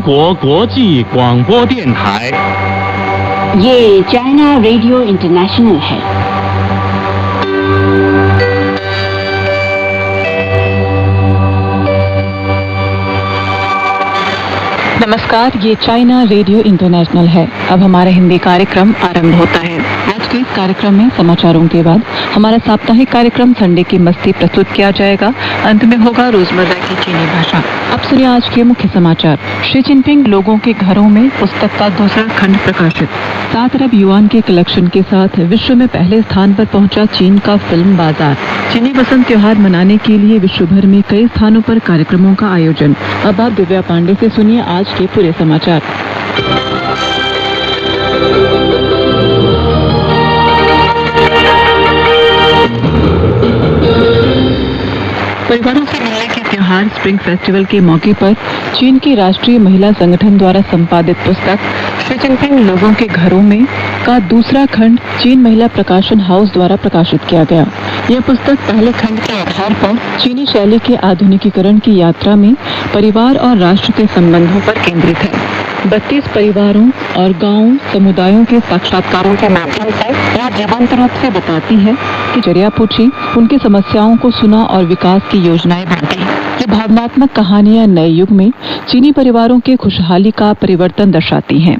国国际广播电台。ये China radio international है। नमस्कार, ये चाइना रेडियो इंटरनेशनल है। अब हमारा हिंदी कार्यक्रम आरंभ होता है। आज के इस कार्यक्रम में समाचारों के बाद हमारा साप्ताहिक कार्यक्रम संडे की मस्ती प्रस्तुत किया जाएगा। अंत में होगा रोजमर्रा की चीनी भाषा। अब सुनिए आज के मुख्य समाचार। शी जिनपिंग लोगों के घरों में पुस्तक का दूसरा खंड प्रकाशित। 7 अरब युआन के कलेक्शन के साथ विश्व में पहले स्थान पर पहुंचा चीन का फिल्म बाजार। चीनी वसंत त्योहार मनाने के लिए विश्व भर में कई स्थानों पर कार्यक्रमों का आयोजन। अब आप दिव्या पांडे से सुनिए आज के पूरे समाचार। परिवारों से मिलने के त्योहार स्प्रिंग फेस्टिवल के मौके पर चीन की राष्ट्रीय महिला संगठन द्वारा संपादित पुस्तक शी जिनपिंग लोगों के घरों में का दूसरा खंड चीन महिला प्रकाशन हाउस द्वारा प्रकाशित किया गया। यह पुस्तक पहले खंड के आधार पर चीनी शैली के आधुनिकीकरण की यात्रा में परिवार और राष्ट्र के संबंधों पर केंद्रित है। 32 परिवारों और गांव समुदायों के साक्षात्कारों के माध्यम से यह जीवंत रूप से बताती है कि जरिया पूछी, उनकी समस्याओं को सुना और विकास की योजनाएं बांटी। ये भावनात्मक कहानियां नए युग में चीनी परिवारों के खुशहाली का परिवर्तन दर्शाती हैं।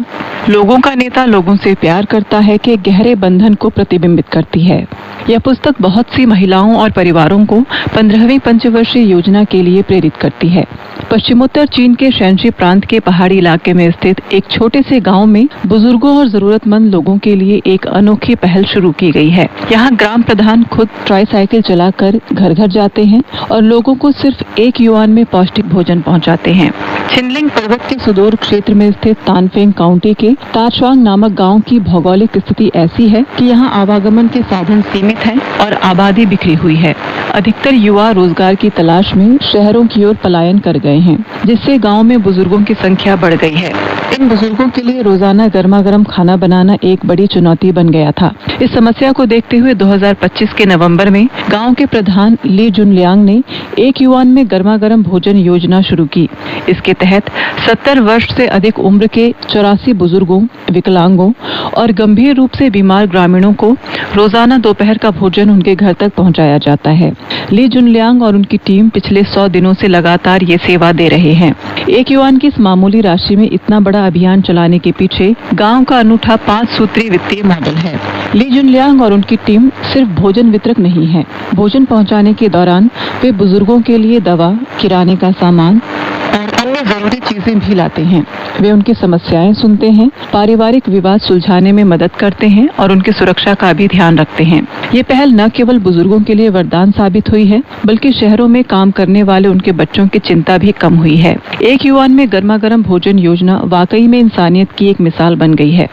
लोगों का नेता लोगों से प्यार करता है कि गहरे बंधन को प्रतिबिंबित करती है। यह पुस्तक बहुत सी महिलाओं और परिवारों को 15वीं पंचवर्षीय योजना के लिए प्रेरित करती है। पश्चिमोत्तर चीन के शैनशी प्रांत के पहाड़ी इलाके में स्थित एक छोटे से गांव में बुजुर्गों और जरूरतमंद लोगों के लिए एक अनोखी पहल शुरू की गई है। यहाँ ग्राम प्रधान खुद ट्राईसाइकिल चलाकर घर घर जाते हैं और लोगों को सिर्फ 1 युआन में पौष्टिक भोजन पहुँचाते हैं। छिनलिंग पर्वत के सुदूर क्षेत्र में स्थित तानफेंग काउंटी के तारश्वांग नामक गांव की भौगोलिक स्थिति ऐसी है कि यहाँ आवागमन के साधन सीमित हैं और आबादी बिखरी हुई है। अधिकतर युवा रोजगार की तलाश में शहरों की ओर पलायन कर गए हैं, जिससे गांव में बुजुर्गों की संख्या बढ़ गई है। इन बुजुर्गों के लिए रोजाना गर्मा गर्म खाना बनाना एक बड़ी चुनौती बन गया था। इस समस्या को देखते हुए 2025 के नवंबर में गांव के प्रधान ली जुनलियांग ने 1 युआन में गर्मा गर्म भोजन योजना शुरू की। इसके तहत 70 वर्ष से अधिक उम्र के 84 बुजुर्गों, विकलांगों और गंभीर रूप से बीमार ग्रामीणों को रोजाना दोपहर का भोजन उनके घर तक पहुंचाया जाता है। ली जुनलियांग और उनकी टीम पिछले 100 दिनों से लगातार ये सेवा दे रहे हैं। 1 युआन की इस मामूली राशि में इतना बड़ा अभियान चलाने के पीछे गांव का अनूठा 5 सूत्री वित्तीय मॉडल है। ली जुनलियांग और उनकी टीम सिर्फ भोजन वितरक नहीं है। भोजन पहुंचाने के दौरान वे बुजुर्गों के लिए दवा, किराने का सामान और अन्य जरूरी चीजें भी लाते हैं। वे उनकी समस्याएं सुनते हैं, पारिवारिक विवाद सुलझाने में मदद करते हैं और उनकी सुरक्षा का भी ध्यान रखते हैं। ये पहल न केवल बुजुर्गों के लिए वरदान साबित हुई है, बल्कि शहरों में काम करने वाले उनके बच्चों की चिंता भी कम हुई है। 1 युआन में गर्मा गर्म भोजन योजना वाकई में इंसानियत की एक मिसाल बन गई है।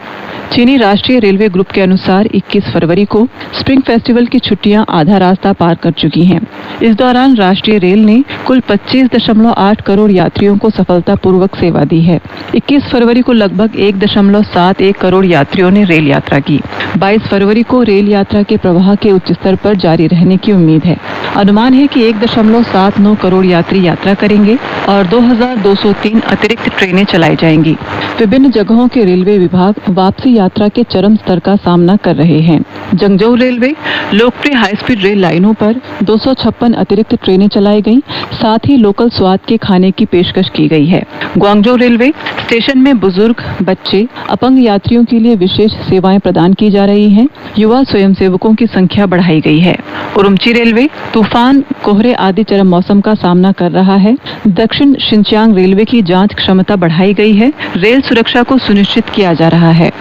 चीनी राष्ट्रीय रेलवे ग्रुप के अनुसार 21 फरवरी को स्प्रिंग फेस्टिवल की छुट्टियां आधा रास्ता पार कर चुकी हैं। इस दौरान राष्ट्रीय रेल ने कुल 25.8 करोड़ यात्रियों को सफलतापूर्वक सेवा दी है। 21 फरवरी को लगभग 1.71 करोड़ यात्रियों ने रेल यात्रा की। 22 फरवरी को रेल यात्रा के प्रवाह के उच्च स्तर पर जारी रहने की उम्मीद है। अनुमान है कि 1.79 करोड़ यात्री यात्रा करेंगे और 2203 अतिरिक्त ट्रेनें चलाई जाएंगी। विभिन्न जगहों के रेलवे विभाग वापसी यात्रा के चरम स्तर का सामना कर रहे हैं। जंगजोउ रेलवे लोकप्रिय हाई स्पीड रेल लाइनों पर 256 अतिरिक्त ट्रेनें चलाई गईं, साथ ही लोकल स्वाद के खाने की पेशकश की गई है। ग्वांगझोउ रेलवे स्टेशन में बुजुर्ग, बच्चे, अपंग यात्रियों के लिए विशेष सेवाएं प्रदान की जा रही हैं। युवा स्वयंसेवकों की संख्या बढ़ाई गई है। उरुमची रेलवे तूफान, कोहरे आदि चरम मौसम का सामना कर रहा है। दक्षिण शिनचियांग रेलवे की जांच क्षमता बढ़ाई गई है। रेल सुरक्षा को सुनिश्चित किया जा रहा है।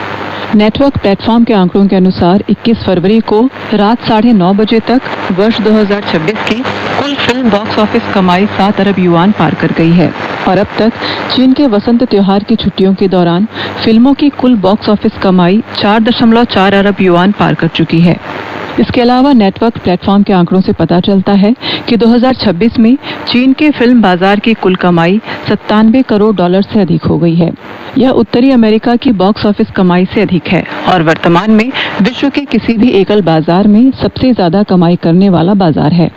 नेटवर्क प्लेटफॉर्म के आंकड़ों के अनुसार 21 फरवरी को रात 9:30 बजे तक वर्ष 2026 की कुल फिल्म बॉक्स ऑफिस कमाई 7 अरब युआन पार कर गई है और अब तक चीन के वसंत त्योहार की छुट्टियों के दौरान फिल्मों की कुल बॉक्स ऑफिस कमाई 4.4 अरब युआन पार कर चुकी है। इसके अलावा नेटवर्क प्लेटफॉर्म के आंकड़ों से पता चलता है कि 2026 में चीन के फिल्म बाजार की कुल कमाई 97 करोड़ डॉलर से अधिक हो गई है। यह उत्तरी अमेरिका की बॉक्स ऑफिस कमाई से अधिक है और वर्तमान में विश्व के किसी भी एकल बाजार में सबसे ज्यादा कमाई करने वाला बाजार है।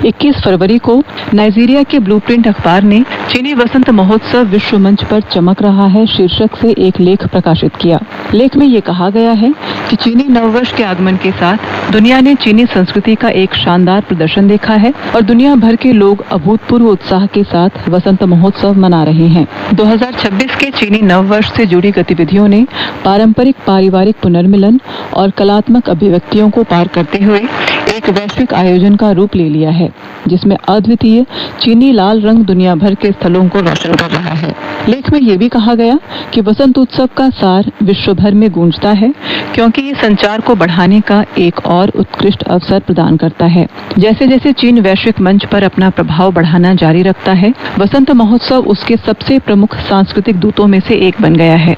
21 फरवरी को नाइजीरिया के ब्लूप्रिंट अखबार ने चीनी वसंत महोत्सव विश्व मंच पर चमक रहा है शीर्षक से एक लेख प्रकाशित किया। लेख में ये कहा गया है कि चीनी नववर्ष के आगमन के साथ दुनिया ने चीनी संस्कृति का एक शानदार प्रदर्शन देखा है और दुनिया भर के लोग अभूतपूर्व उत्साह के साथ वसंत महोत्सव मना रहे हैं। 2026 के चीनी नववर्ष से जुड़ी गतिविधियों ने पारंपरिक पारिवारिक पुनर्मिलन और कलात्मक अभिव्यक्तियों को पार करते हुए एक वैश्विक आयोजन का रूप ले लिया है, जिसमें अद्वितीय चीनी लाल रंग दुनिया भर के स्थलों को रोशन कर रहा है। लेख में यह भी कहा गया कि वसंत उत्सव का सार विश्व भर में गूंजता है, क्योंकि ये संचार को बढ़ाने का एक और उत्कृष्ट अवसर प्रदान करता है। जैसे जैसे चीन वैश्विक मंच पर अपना प्रभाव बढ़ाना जारी रखता है, वसंत महोत्सव उसके सबसे प्रमुख सांस्कृतिक दूतों में से एक बन गया है।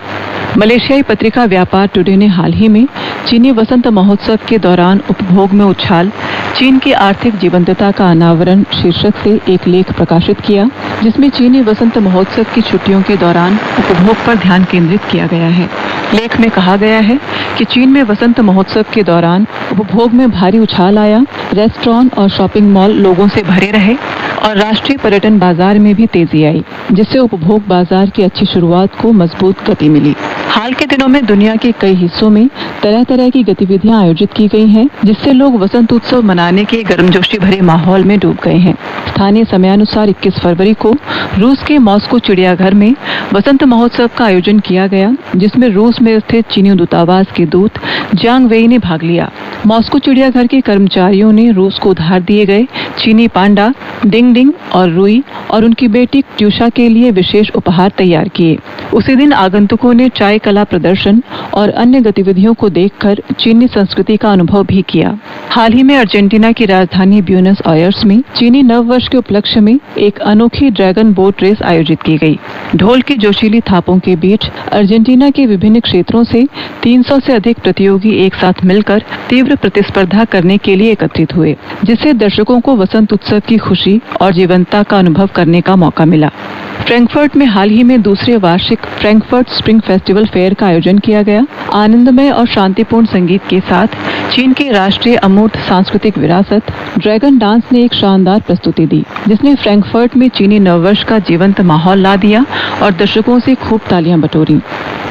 मलेशियाई पत्रिका व्यापार टुडे ने हाल ही में चीनी वसंत महोत्सव के दौरान उपभोग में उछाल, चीन की आर्थिक जीवंतता का अनावरण शीर्षक से एक लेख प्रकाशित किया, जिसमें चीनी वसंत महोत्सव की छुट्टियों के दौरान उपभोग पर ध्यान केंद्रित किया गया है। लेख में कहा गया है कि चीन में वसंत महोत्सव के दौरान उपभोग में भारी उछाल आया, रेस्टोरेंट और शॉपिंग मॉल लोगों से भरे रहे और राष्ट्रीय पर्यटन बाजार में भी तेजी आई, जिससे उपभोग बाजार की अच्छी शुरुआत को मजबूत गति मिली। हाल के दिनों में दुनिया के कई हिस्सों में तरह तरह की गतिविधियां आयोजित की गई हैं, जिससे लोग वसंत उत्सव मनाने के गर्मजोशी भरे माहौल में डूब गए हैं। स्थानीय समयानुसार 21 फरवरी को रूस के मॉस्को चिड़ियाघर में वसंत महोत्सव का आयोजन किया गया, जिसमें रूस में स्थित चीनी दूतावास के दूत जांग वेई ने भाग लिया। मॉस्को चिड़ियाघर के कर्मचारियों ने रूस को उधार दिए गए चीनी पांडा डिंग डिंग और रुई और उनकी बेटी ट्यूशा के लिए विशेष उपहार तैयार किए। उसी दिन आगंतुकों ने चाय कला प्रदर्शन और अन्य गतिविधियों को देखकर चीनी संस्कृति का अनुभव भी किया। हाल ही में अर्जेंटीना की राजधानी ब्यूनस आयर्स में चीनी नववर्ष के उपलक्ष्य में एक अनोखी ड्रैगन बोट रेस आयोजित की गई। ढोल की जोशीली थापों के बीच अर्जेंटीना के विभिन्न क्षेत्रों से 300 से अधिक प्रतियोगी एक साथ मिलकर तीव्र प्रतिस्पर्धा करने के लिए एकत्रित हुए, जिससे दर्शकों को वसंत उत्सव की खुशी और जीवंतता का अनुभव करने का मौका मिला। फ्रैंकफर्ट में हाल ही में दूसरे वार्षिक फ्रैंकफर्ट स्प्रिंग फेस्टिवल फेयर का आयोजन किया गया। आनंदमय और शांतिपूर्ण संगीत के साथ चीन की राष्ट्रीय अमूर्त सांस्कृतिक विरासत ड्रैगन डांस ने एक शानदार प्रस्तुति दी, जिसने फ्रैंकफर्ट में चीनी नववर्ष का जीवंत माहौल ला दिया और दर्शकों से खूब तालियां बटोरी।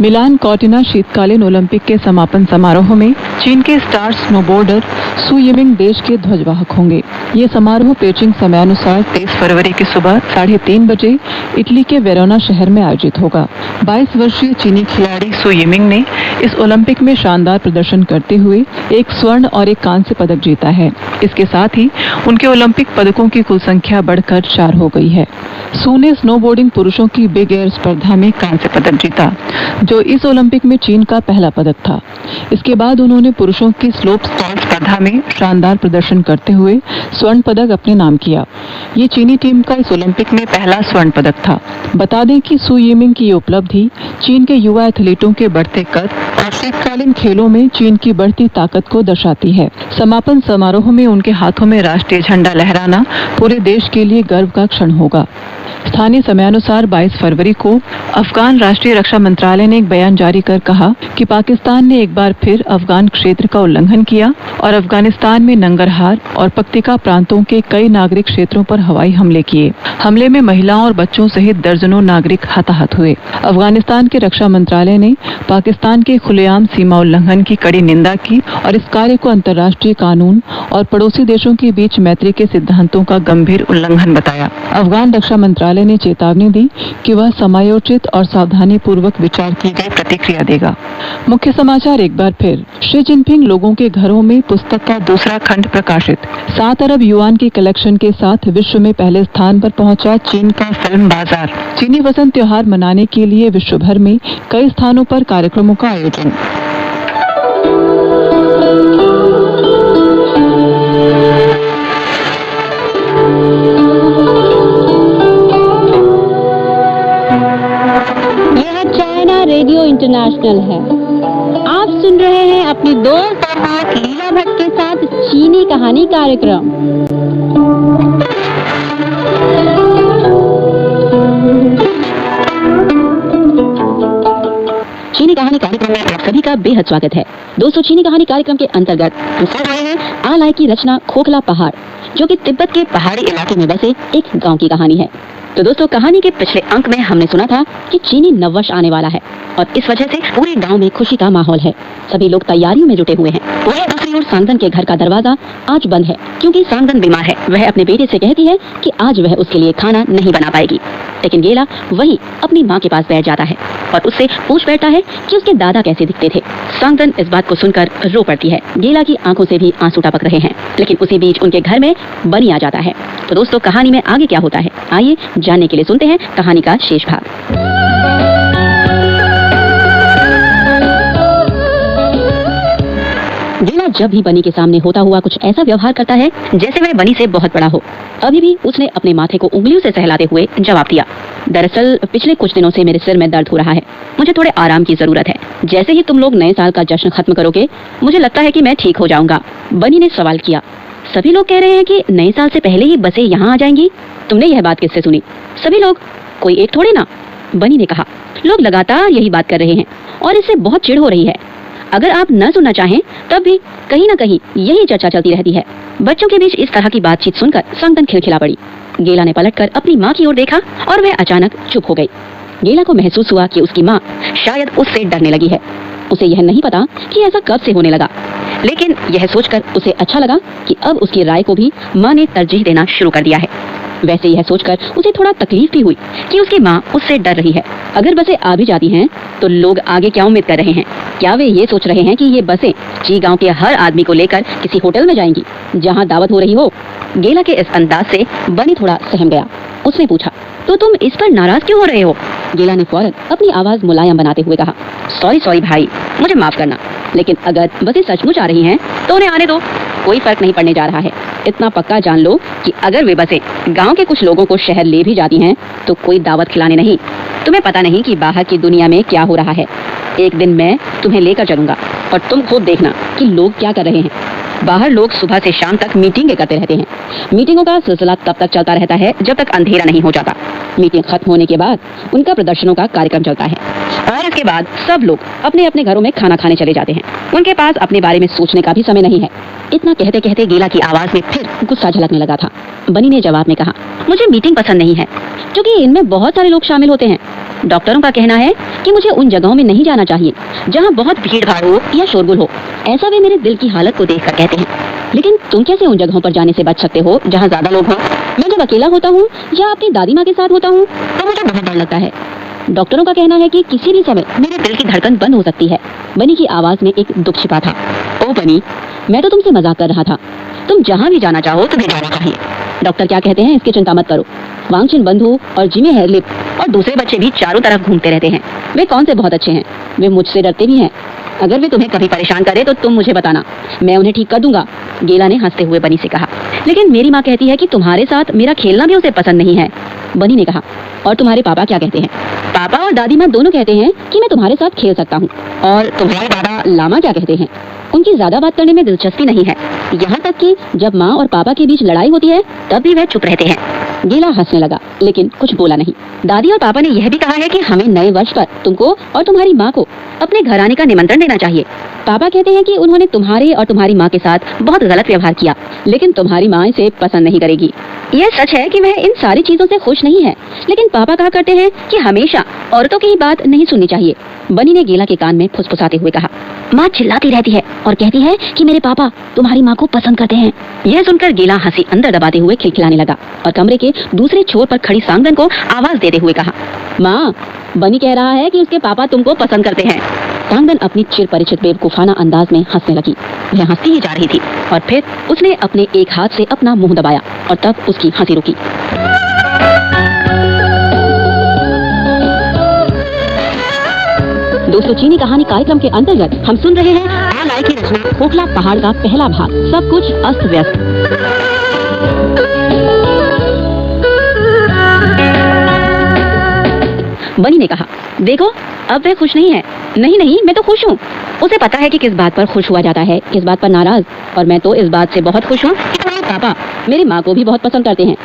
मिलान कॉर्टिना शीतकालीन ओलंपिक के समापन समारोह में चीन के स्टार स्नोबोर्डर सु यिमिंग देश के ध्वजवाहक होंगे। ये समारोह पेचिंग समयानुसार 23 फरवरी की सुबह 3:30 बजे इटली के वेरोना शहर में आयोजित होगा। 22 वर्षीय चीनी खिलाड़ी सु यिमिंग ने इस ओलंपिक में शानदार प्रदर्शन करते हुए एक स्वर्ण और एक कांस्य पदक जीता है। इसके साथ ही उनके ओलंपिक पदकों की कुल संख्या बढ़कर 4 हो गई है। सु ने स्नोबोर्डिंग पुरुषों की बिग एयर स्पर्धा में कांस्य पदक जीता, जो इस ओलंपिक में चीन का पहला पदक था। इसके बाद उन्होंने पुरुषों की स्लोप स्टाइल स्पर्धा में शानदार प्रदर्शन करते हुए स्वर्ण पदक अपने नाम किया। ये चीनी टीम का इस ओलंपिक में पहला स्वर्ण पदक था। बता दें कि सु यिमिंग की ये उपलब्धि चीन के युवा एथलीटों के बढ़ते कद और शीतकालीन खेलों में चीन की बढ़ती ताकत को दर्शाती है। समापन समारोह में उनके हाथों में राष्ट्रीय झंडा लहराना पूरे देश के लिए गर्व का क्षण होगा। स्थानीय समयानुसार 22 फरवरी को अफगान राष्ट्रीय रक्षा मंत्रालय ने एक बयान जारी कर कहा कि पाकिस्तान ने एक बार फिर अफगान क्षेत्र का उल्लंघन किया और अफगानिस्तान में नंगरहार और पक्तिका प्रांतों के कई नागरिक क्षेत्रों पर हवाई हमले किए। हमले में महिलाओं और बच्चों सहित दर्जनों नागरिक हताहत हुए। अफगानिस्तान के रक्षा मंत्रालय ने पाकिस्तान के खुलेआम सीमा उल्लंघन की कड़ी निंदा की और इस कार्य को अंतर्राष्ट्रीय कानून और पड़ोसी देशों के बीच मैत्री के सिद्धांतों का गंभीर उल्लंघन बताया। अफगान रक्षा मंत्रालय ने चेतावनी दी कि वह समयोचित और सावधानी पूर्वक विचार की गई प्रतिक्रिया देगा। मुख्य समाचार एक बार फिर। शी जिनपिंग लोगों के घरों में पुस्तक का दूसरा खंड प्रकाशित। 7 अरब युआन के कलेक्शन के साथ विश्व में पहले स्थान पर पहुंचा चीन का फिल्म बाजार। चीनी वसंत त्योहार मनाने के लिए विश्व भर में कई स्थानों पर कार्यक्रमों का आयोजन। रेडियो इंटरनेशनल है। आप सुन रहे हैं अपनी दोस्त और साथ लीला भट्ट के साथ चीनी कहानी कार्यक्रम। चीनी कहानी कार्यक्रम में आप सभी का बेहद स्वागत है। दोस्तों, चीनी कहानी कार्यक्रम के अंतर्गत हम सुन रहे हैं आलाय की रचना खोखला पहाड़, जो कि तिब्बत के पहाड़ी इलाके में बसे एक गांव की कहानी है। तो दोस्तों, कहानी के पिछले अंक में हमने सुना था कि चीनी नववर्ष आने वाला है और इस वजह से पूरे गांव में खुशी का माहौल है। सभी लोग तैयारियों में जुटे हुए हैं। वहीं दूसरी ओर सांगदन के घर का दरवाजा आज बंद है, क्योंकि सांगदन बीमार है। वह अपने बेटे से कहती है कि आज वह उसके लिए खाना नहीं बना पाएगी, लेकिन गेला वहीं अपनी माँ के पास बैठ जाता है और उससे पूछ बैठता है कि उसके दादा कैसे दिखते थे। सांगदन इस बात को सुनकर रो पड़ती है। गेला की आंखों से भी आंसू टपक रहे हैं, लेकिन उसी बीच उनके घर में बनी आ जाता है। तो दोस्तों, कहानी में आगे क्या होता है, आइए जानने के लिए सुनते हैं कहानी का शेष भाग। गेला जब भी बनी के सामने होता हुआ कुछ ऐसा व्यवहार करता है जैसे वह बनी से बहुत बड़ा हो। अभी भी उसने अपने माथे को उंगलियों से सहलाते हुए जवाब दिया, दरअसल पिछले कुछ दिनों से मेरे सिर में दर्द हो रहा है, मुझे थोड़े आराम की जरूरत है। जैसे ही तुम लोग नए साल का जश्न खत्म करोगे, मुझे लगता है कि मैं ठीक हो जाऊंगा। बनी ने सवाल किया, सभी लोग कह रहे हैं कि नए साल से पहले ही बसें यहाँ आ जाएंगी, तुमने यह बात किससे सुनी? सभी लोग, कोई एक थोड़े ना। बनी ने कहा, लोग लगातार यही बात कर रहे हैं और इससे बहुत चिढ़ हो रही है। अगर आप न सुनना चाहें तब भी कहीं न कहीं यही चर्चा चलती रहती है। बच्चों के बीच इस तरह की बातचीत सुनकर सांगदन खिलखिला पड़ी। गेला ने पलटकर अपनी माँ की ओर देखा और वह अचानक चुप हो गई। गेला को महसूस हुआ कि उसकी माँ शायद उससे डरने लगी है। उसे यह नहीं पता कि ऐसा कब से होने लगा, लेकिन यह सोचकर उसे अच्छा लगा कि अब उसकी राय को भी माँ ने तरजीह देना शुरू कर दिया है। वैसे यह सोचकर उसे थोड़ा तकलीफ भी हुई कि उसकी माँ उससे डर रही है। अगर बसें आ भी जाती हैं तो लोग आगे क्या उम्मीद कर रहे हैं? क्या वे ये सोच रहे हैं कि ये बसें ची गांव के हर आदमी को लेकर किसी होटल में जाएंगी जहां दावत हो रही हो? गेला के इस अंदाज से बनी थोड़ा सहम गया। उसने पूछा, तो तुम इस पर नाराज क्यों हो रहे हो? गेला ने फौरन अपनी आवाज मुलायम बनाते हुए कहा, सॉरी भाई, मुझे माफ करना, लेकिन अगर बसें सचमुच आ रही हैं तो उन्हें आने दो, कोई फर्क नहीं पड़ने जा रहा है। इतना पक्का जान लो कि अगर वे बसें गांव के कुछ लोगों को शहर ले भी जाती हैं तो कोई दावत खिलाने नहीं। तुम्हें पता नहीं कि बाहर की दुनिया में क्या हो रहा है। एक दिन मैं तुम्हें लेकर चलूंगा और तुम खुद देखना कि लोग क्या कर रहे हैं। बाहर लोग सुबह से शाम तक मीटिंगें करते रहते हैं। मीटिंगों का सिलसिला तब तक चलता रहता है जब तक अंधेरा नहीं हो जाता। मीटिंग खत्म होने के बाद उनका प्रदर्शनों का कार्यक्रम चलता है और इसके बाद सब लोग अपने अपने घरों में खाना खाने चले जाते हैं। उनके पास अपने बारे में सोचने का भी समय नहीं है। इतना कहते कहते गेला की आवाज में फिर गुस्सा झलकने लगा था। बनी ने जवाब में कहा, मुझे मीटिंग पसंद नहीं है, क्योंकि इनमें बहुत सारे लोग शामिल होते हैं। डॉक्टरों का कहना है कि मुझे उन जगहों में नहीं जाना चाहिए जहाँ बहुत भीड़ भाड़ हो या शोरगुल हो, ऐसा वे मेरे दिल की हालत को देखकर कहते हैं। लेकिन तुम कैसे उन जगहों पर जाने से बच सकते हो जहाँ ज्यादा लोग हों? मैं जब अकेला होता हूँ या अपनी दादी माँ के साथ होता हूँ तो मुझे बहुत डर लगता है। डॉक्टरों का कहना है कि किसी भी समय मेरे दिल की धड़कन बंद हो सकती है। बनी की आवाज में एक दुख छिपा था। ओ बनी, मैं तो तुमसे मजाक कर रहा था। तुम जहाँ भी जाना चाहो तुम्हें जाना चाहिए। डॉक्टर क्या कहते हैं इसकी चिंता मत करो। वांगचिन बंधु और जिमे हेरलिप और दूसरे बच्चे भी चारों तरफ घूमते रहते हैं। वे कौन से बहुत अच्छे हैं, वे मुझसे डरते भी हैं। अगर वे तुम्हें कभी परेशान करे तो तुम मुझे बताना, मैं उन्हें ठीक कर दूंगा। गेला ने हंसते हुए बनी से कहा, लेकिन मेरी माँ कहती है कि तुम्हारे साथ मेरा खेलना भी उसे पसंद नहीं है। बनी ने कहा, और तुम्हारे पापा क्या कहते हैं? पापा और दादी माँ दोनों कहते हैं कि मैं तुम्हारे साथ खेल सकता हूँ। और तुम्हारे दादा लामा क्या कहते हैं? उनकी ज्यादा बात करने में दिलचस्पी नहीं है, यहाँ तक कि जब माँ और पापा के बीच लड़ाई होती है तब भी वह चुप रहते हैं। गेला हंसने लगा, लेकिन कुछ बोला नहीं। दादी और पापा ने यह भी कहा है कि हमें नए वर्ष पर तुमको और तुम्हारी माँ को अपने घर आने का निमंत्रण देना चाहिए। पापा कहते हैं कि उन्होंने तुम्हारे और तुम्हारी माँ के साथ बहुत गलत व्यवहार किया, लेकिन तुम्हारी माँ इसे पसंद नहीं करेगी। यह सच है कि वह इन सारी चीजों से खुश नहीं है, लेकिन पापा कहा करते हैं कि हमेशा औरतों की ही बात नहीं सुननी चाहिए। बनी ने गेला के कान में फुसफुसाते हुए कहा, माँ चिल्लाती रहती है और कहती है कि मेरे पापा तुम्हारी माँ को पसंद करते हैं। यह सुनकर गेला हंसी अंदर दबाते हुए खिलखिलाने लगा और कमरे के दूसरे छोर पर खड़ी सांगदन को आवाज देते हुए कहा, माँ, बनी कह रहा है कि उसके पापा तुमको पसंद करते हैं। सांगदन अपनी चिर परिचित बेवकूफाना अंदाज में हंसने लगी। वह हंसती ही जा रही थी और फिर उसने अपने एक हाथ से अपना मुंह दबाया और तब उसकी हंसी रुकी। दोस्तों, चीनी कहानी कार्यक्रम के अंतर्गत हम सुन रहे हैं आलाय की रचना खोखला पहाड़ का पहला भाग, सब कुछ अस्त व्यस्त। बनी ने कहा, देखो अब वह खुश नहीं है। नहीं, मैं तो खुश हूँ। उसे पता है कि किस बात पर खुश हुआ जाता है, किस बात पर नाराज, और मैं तो इस बात से बहुत खुश हूँ कि तुम्हारे पापा मेरी माँ को भी बहुत पसंद करते हैं।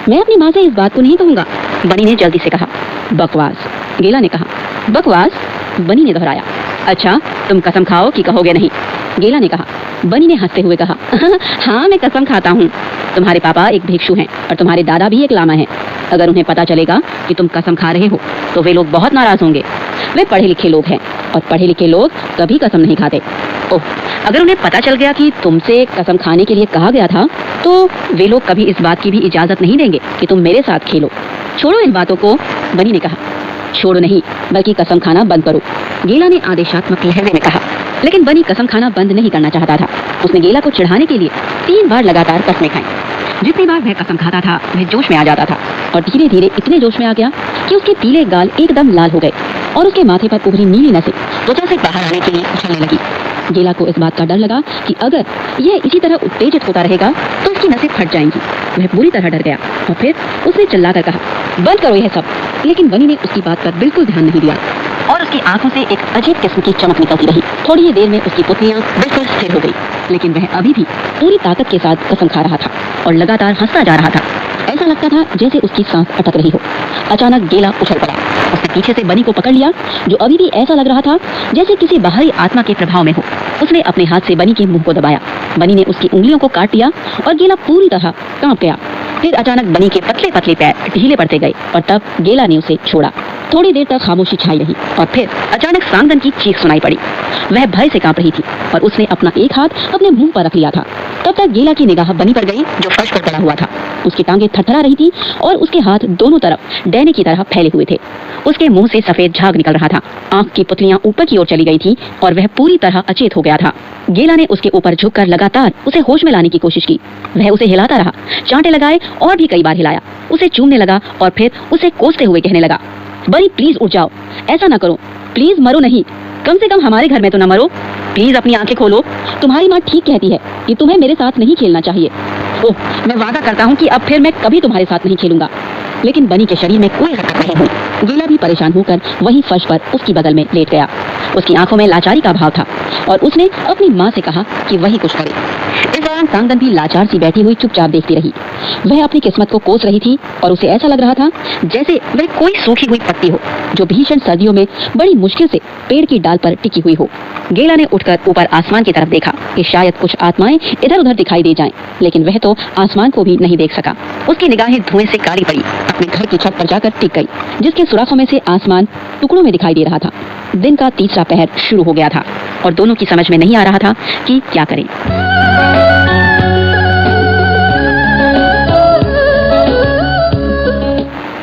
मैं अपनी माँ से इस बात को नहीं कहूँगा। बनी ने जल्दी से कहा। बकवास, गेला ने कहा। बकवास, बनी ने दोहराया। अच्छा, तुम कसम खाओ कि कहोगे नहीं। गेला ने कहा। बनी ने हंसते हुए कहा, हाँ मैं कसम खाता हूँ। तुम्हारे पापा एक भिक्षु हैं और तुम्हारे दादा भी एक लामा हैं। अगर उन्हें पता चलेगा कि तुम कसम खा रहे हो तो वे लोग बहुत नाराज होंगे। वे पढ़े लिखे लोग हैं और पढ़े लिखे लोग कभी कसम नहीं खाते। ओह, अगर उन्हें पता चल गया कि तुमसे कसम खाने के लिए कहा गया था तो वे लोग कभी इस बात की भी इजाजत नहीं देंगे कि तुम मेरे साथ खेलो। छोड़ो इन बातों को, बनी ने कहा। छोड़ो नहीं, बल्कि कसम खाना बंद करो, गेला ने आदेशात्मक लहजे में कहा। लेकिन बनी कसम खाना बंद नहीं करना चाहता था। उसने गेला को चिढ़ाने के लिए 3 बार लगातार कसमें खाई। जितनी बार वह कसम खाता था वह जोश में आ जाता था और धीरे धीरे इतने जोश में आ गया कि उसके पीले गाल एकदम लाल हो गए और उसके माथे पर उभरी नीली नसें त्वचा से बाहर आने के लिए उछलने लगी। गेला को इस बात का डर लगा कि अगर यह इसी तरह उत्तेजित होता रहेगा तो इसकी नसें फट जाएंगी। वह बुरी तरह डर गया और फिर उसने चिल्लाकर कहा, बंद करो यह सब। लेकिन बनी ने उसकी बात पर बिल्कुल ध्यान नहीं दिया और उसकी आंखों से एक अजीब किस्म की चमक निकलती रही। थोड़ी ही देर में उसकी पुतलियां बिल्कुल स्थिर हो गई, लेकिन वह अभी भी पूरी ताकत के साथ कसम खा रहा था और लगातार हंसता जा रहा था। ऐसा लगता था जैसे उसकी सांस अटक रही हो। अचानक गेला उछल पड़ा। उसने पीछे से बनी को पकड़ लिया, जो अभी भी ऐसा लग रहा था जैसे किसी बाहरी आत्मा के प्रभाव में हो। उसने अपने हाथ से बनी के मुंह को दबाया। बनी ने उसकी उंगलियों को काट दिया और गेला पूरी तरह कांप गया। फिर अचानक बनी के पतले पतले पैर ढीले पड़ते गए और तब गेला ने उसे छोड़ा। थोड़ी देर तक खामोशी छाई रही और फिर अचानक सांगन की चीख सुनाई पड़ी। वह भय से कांप रही थी और उसने अपना एक हाथ अपने मुंह पर रख लिया था। तब तक गेला की निगाह बनी पर गई, जो फर्श पर पड़ा हुआ था। उसकी टांगें थरथरा रही थी और उसके हाथ दोनों तरफ डैने की तरह फैले हुए थे। उसके मुंह से सफेद झाग निकल रहा था। आंख की पुतलियां ऊपर की ओर चली गई थी और वह पूरी तरह अचेत हो गया था। गेला ने उसके ऊपर झुककर लगातार उसे होश में लाने की कोशिश की। वह उसे हिलाता रहा, चांटे लगाए और भी कई बार हिलाया। उसे चूमने लगा और फिर उसे कोसते हुए कहने लगा, बनी प्लीज उठ जाओ, ऐसा ना करो, प्लीज मरो नहीं, कम से कम हमारे घर में तो न मरो। प्लीज अपनी आंखें खोलो, तुम्हारी माँ ठीक कहती है कि तुम्हें मेरे साथ नहीं खेलना चाहिए। ओह, मैं वादा करता हूँ कि अब फिर मैं कभी तुम्हारे साथ नहीं खेलूंगा। लेकिन बनी के शरीर में कोई हरकत नहीं हुई। गेला भी परेशान होकर वहीं फर्श पर उसकी बगल में लेट गया। उसकी आंखों में लाचारी का भाव था और उसने अपनी माँ से कहा कि वही कुछ करे। इस दौरान सांगन भी लाचार सी बैठी हुई चुपचाप देखती रही। वह अपनी किस्मत को कोस रही थी और उसे ऐसा लग रहा था जैसे वह कोई सूखी हुई पत्ती हो जो भीषण सर्दियों में बड़ी मुश्किल से पेड़ की डाल पर टिकी हुई हो। गेला ने उठकर ऊपर आसमान की तरफ देखा कि शायद कुछ आत्माएं इधर उधर दिखाई दे जाएं, लेकिन वह तो आसमान को भी नहीं देख सका। उसकी निगाहें धुएं से काली पड़ी, अपने घर की छत पर जाकर टिक गई, जिसके सुराखों में से आसमान टुकड़ों में दिखाई दे रहा था। दिन का तीसरा पहर शुरू हो गया था और दोनों की समझ में नहीं आ रहा था कि क्या करें।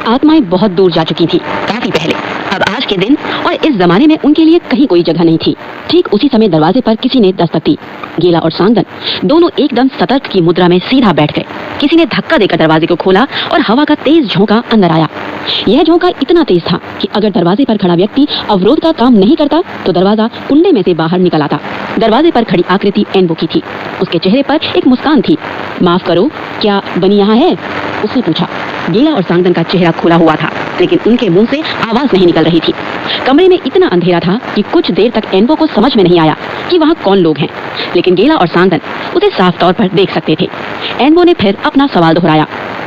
आत्माएं बहुत दूर जा चुकी थी, काफी पहले। अब आज के दिन और इस जमाने में उनके लिए कहीं कोई जगह नहीं थी। ठीक उसी समय दरवाजे पर किसी ने दस्तक दी। गेला और सांगन दोनों एकदम सतर्क की मुद्रा में सीधा बैठ गए। किसी ने धक्का देकर दरवाजे को खोला और हवा का तेज झोंका अंदर आया। यह झोंका इतना तेज था कि अगर दरवाजे पर खड़ा व्यक्ति अवरोध का काम नहीं करता तो दरवाजा कुंडे में से बाहर निकल आता। दरवाजे पर खड़ी आकृति एनबो की थी। उसके चेहरे पर एक मुस्कान थी। माफ करो, क्या बनी यहाँ है? उसने पूछा। गेला और सांगन का चेहरा खुला हुआ था, लेकिन उनके मुंह से आवाज नहीं निकल रही थी। कमरे में इतना अंधेरा था कि कुछ देर तक एनबो को समझ में नहीं आया कि वहाँ कौन लोग हैं, लेकिन गेला और सांगन उसे साफ तौर पर देख सकते थे। एनबो ने फिर अपना सवाल दोहराया,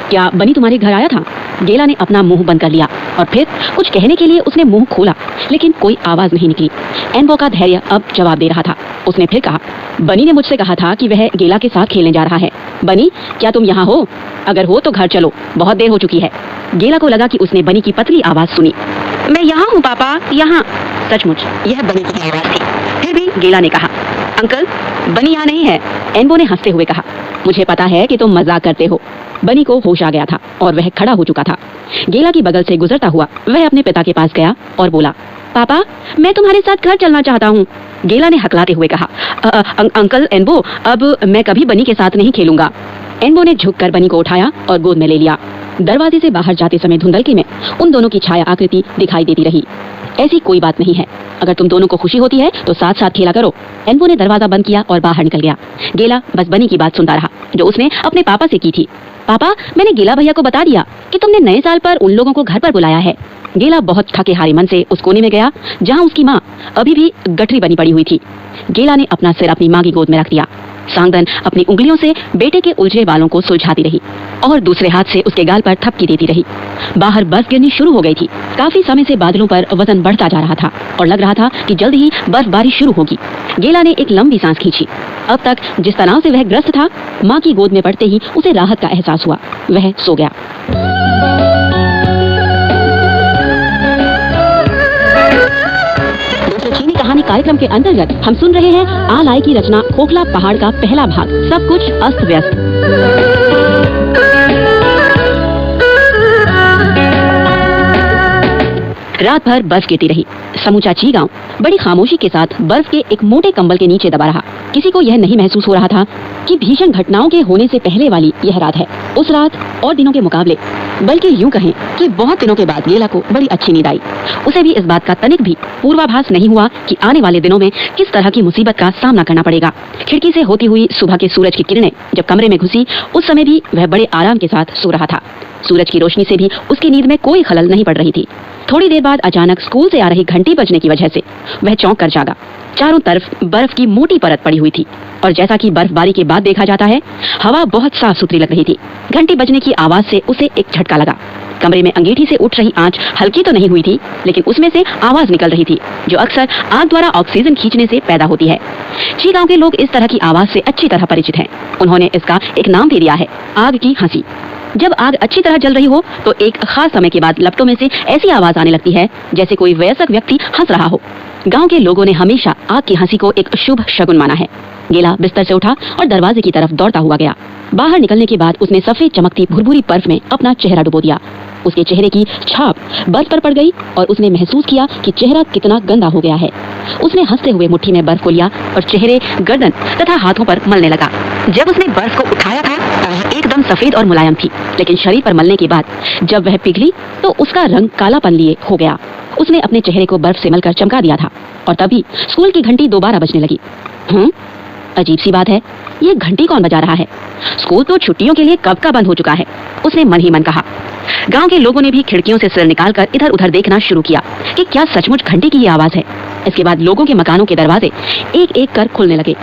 क्या बनी तुम्हारे घर आया था? गेला ने अपना मुंह बंद कर लिया और फिर कुछ कहने के लिए उसने मुंह खोला, लेकिन कोई आवाज नहीं निकली। एनबो का धैर्य अब जवाब दे रहा था। उसने फिर कहा, बनी ने मुझसे कहा था कि वह गेला के साथ खेलने जा रहा है। बनी, क्या तुम यहाँ हो? अगर हो तो घर चलो, बहुत देर हो चुकी है। गेला को लगा कि उसने बनी की पतली आवाज सुनी। मैं यहाँ हूँ पापा, यहाँ। सचमुच यह बनी की आवाज थी। फिर भी गेला ने कहा, अंकल, बनी यहाँ नहीं है। एनबो ने हंसते हुए कहा, मुझे पता है कि तुम मजाक करते हो। बनी को होश आ गया था और वह खड़ा हो चुका था। गेला की बगल से गुजरता हुआ वह अपने पिता के पास गया और बोला, पापा, मैं तुम्हारे साथ घर चलना चाहता हूँ। गेला ने हकलाते हुए कहा, अंकल एनबो, अब मैं कभी बनी के साथ नहीं खेलूंगा। एनबो ने झुककर बनी को उठाया और गोद में ले लिया। दरवाजे से बाहर जाते समय धुंधलके में उन दोनों की छाया आकृति दिखाई देती रही। ऐसी कोई बात नहीं है, अगर तुम दोनों को खुशी होती है तो साथ साथ खेला करो। एनबो ने दरवाजा बंद किया और बाहर निकल गया। गेला बस बनी की बात सुनता रहा जो उसने अपने पापा से की थी। पापा, मैंने गेला भैया को बता दिया कि तुमने नए साल पर उन लोगों को घर पर बुलाया है। गेला बहुत थके हारे मन से उस कोने में गया जहाँ उसकी माँ अभी भी गठरी बनी पड़ी हुई थी। गेला ने अपना सिर अपनी माँ की गोद में रख दिया। सांगदन अपनी उंगलियों से बेटे के उलझे बालों को सुलझाती रही और दूसरे हाथ से उसके गाल पर थपकी देती रही। बाहर बर्फ गिरनी शुरू हो गई थी। काफी समय से बादलों पर वजन बढ़ता जा रहा था और लग रहा था कि जल्द ही बर्फबारी शुरू होगी। गेला ने एक लंबी सांस खींची। अब तक जिस तनाव से वह ग्रस्त था, माँ की गोद में पड़ते ही उसे राहत का एहसास हुआ। वह सो गया। चीनी कहानी कार्यक्रम के अंतर्गत हम सुन रहे हैं आलाई की रचना खोखला पहाड़ का पहला भाग, सब कुछ अस्त व्यस्त। रात भर बर्फ गिरती रही। समूचा ची गांव बड़ी खामोशी के साथ बर्फ के एक मोटे कंबल के नीचे दबा रहा। किसी को यह नहीं महसूस हो रहा था कि भीषण घटनाओं के होने से पहले वाली यह रात है। उस रात और दिनों के मुकाबले, बल्कि यूं कहें कि बहुत दिनों के बाद गेला को बड़ी अच्छी नींद आई। उसे भी इस बात का तनिक भी पूर्वाभास नहीं हुआ कि आने वाले दिनों में किस तरह की मुसीबत का सामना करना पड़ेगा। खिड़की से होती हुई सुबह के सूरज की किरणें जब कमरे में घुसी, उस समय भी वह बड़े आराम के साथ सो रहा था। सूरज की रोशनी से भी उसकी नींद में कोई खलल नहीं पड़ रही थी। थोड़ी देर बाद अचानक स्कूल से आ रही घंटी बजने की वजह से वह चौंक कर जागा। चारों तरफ बर्फ की मोटी परत पड़ी हुई थी और जैसा कि बर्फबारी के बाद देखा जाता है, हवा बहुत साफ सुथरी लग रही थी। घंटी बजने की आवाज से उसे एक झटका लगा। कमरे में अंगीठी से उठ रही आंच हल्की तो नहीं हुई थी, लेकिन उसमें से आवाज निकल रही थी जो अक्सर आग द्वारा ऑक्सीजन खींचने से पैदा होती है। ची गांव के लोग इस तरह की आवाज से अच्छी तरह परिचित हैं। उन्होंने इसका एक नाम भी दिया है, आग की हंसी। जब आग अच्छी तरह जल रही हो तो एक खास समय के बाद लपटों में से ऐसी आवाज आने लगती है जैसे कोई वयस्क व्यक्ति हंस रहा हो। गांव के लोगों ने हमेशा आग की हंसी को एक शुभ शगुन माना है। गेला बिस्तर से उठा और दरवाजे की तरफ दौड़ता हुआ गया। बाहर निकलने के बाद उसने सफेद चमकती भुरभुरी बर्फ में अपना चेहरा डुबो दिया। उसके चेहरे की छाप बर्फ पर पड़ गई और उसने महसूस किया कि चेहरा कितना गंदा हो गया है। उसने हंसते हुए मुट्ठी में बर्फ को लिया और चेहरे, गर्दन तथा हाथों पर मलने लगा। जब उसने बर्फ को उठाया था तो वह एकदम सफेद और मुलायम थी, लेकिन शरीर पर मलने के बाद जब वह पिघली तो उसका रंग कालापन लिए हो गया। उसने अपने चेहरे को बर्फ से मलकर चमका दिया था और तभी स्कूल की घंटी दोबारा बजने लगी। अजीब सी बात है, ये घंटी कौन बजा रहा है? स्कूल तो छुट्टियों के लिए कब का बंद हो चुका है, उसने मन ही मन कहा। गांव के लोगों ने भी खिड़कियों से सिर निकालकर इधर उधर देखना शुरू किया कि क्या सचमुच घंटी की ये आवाज है। इसके बाद लोगों के मकानों के दरवाजे एक एक कर खुलने लगे।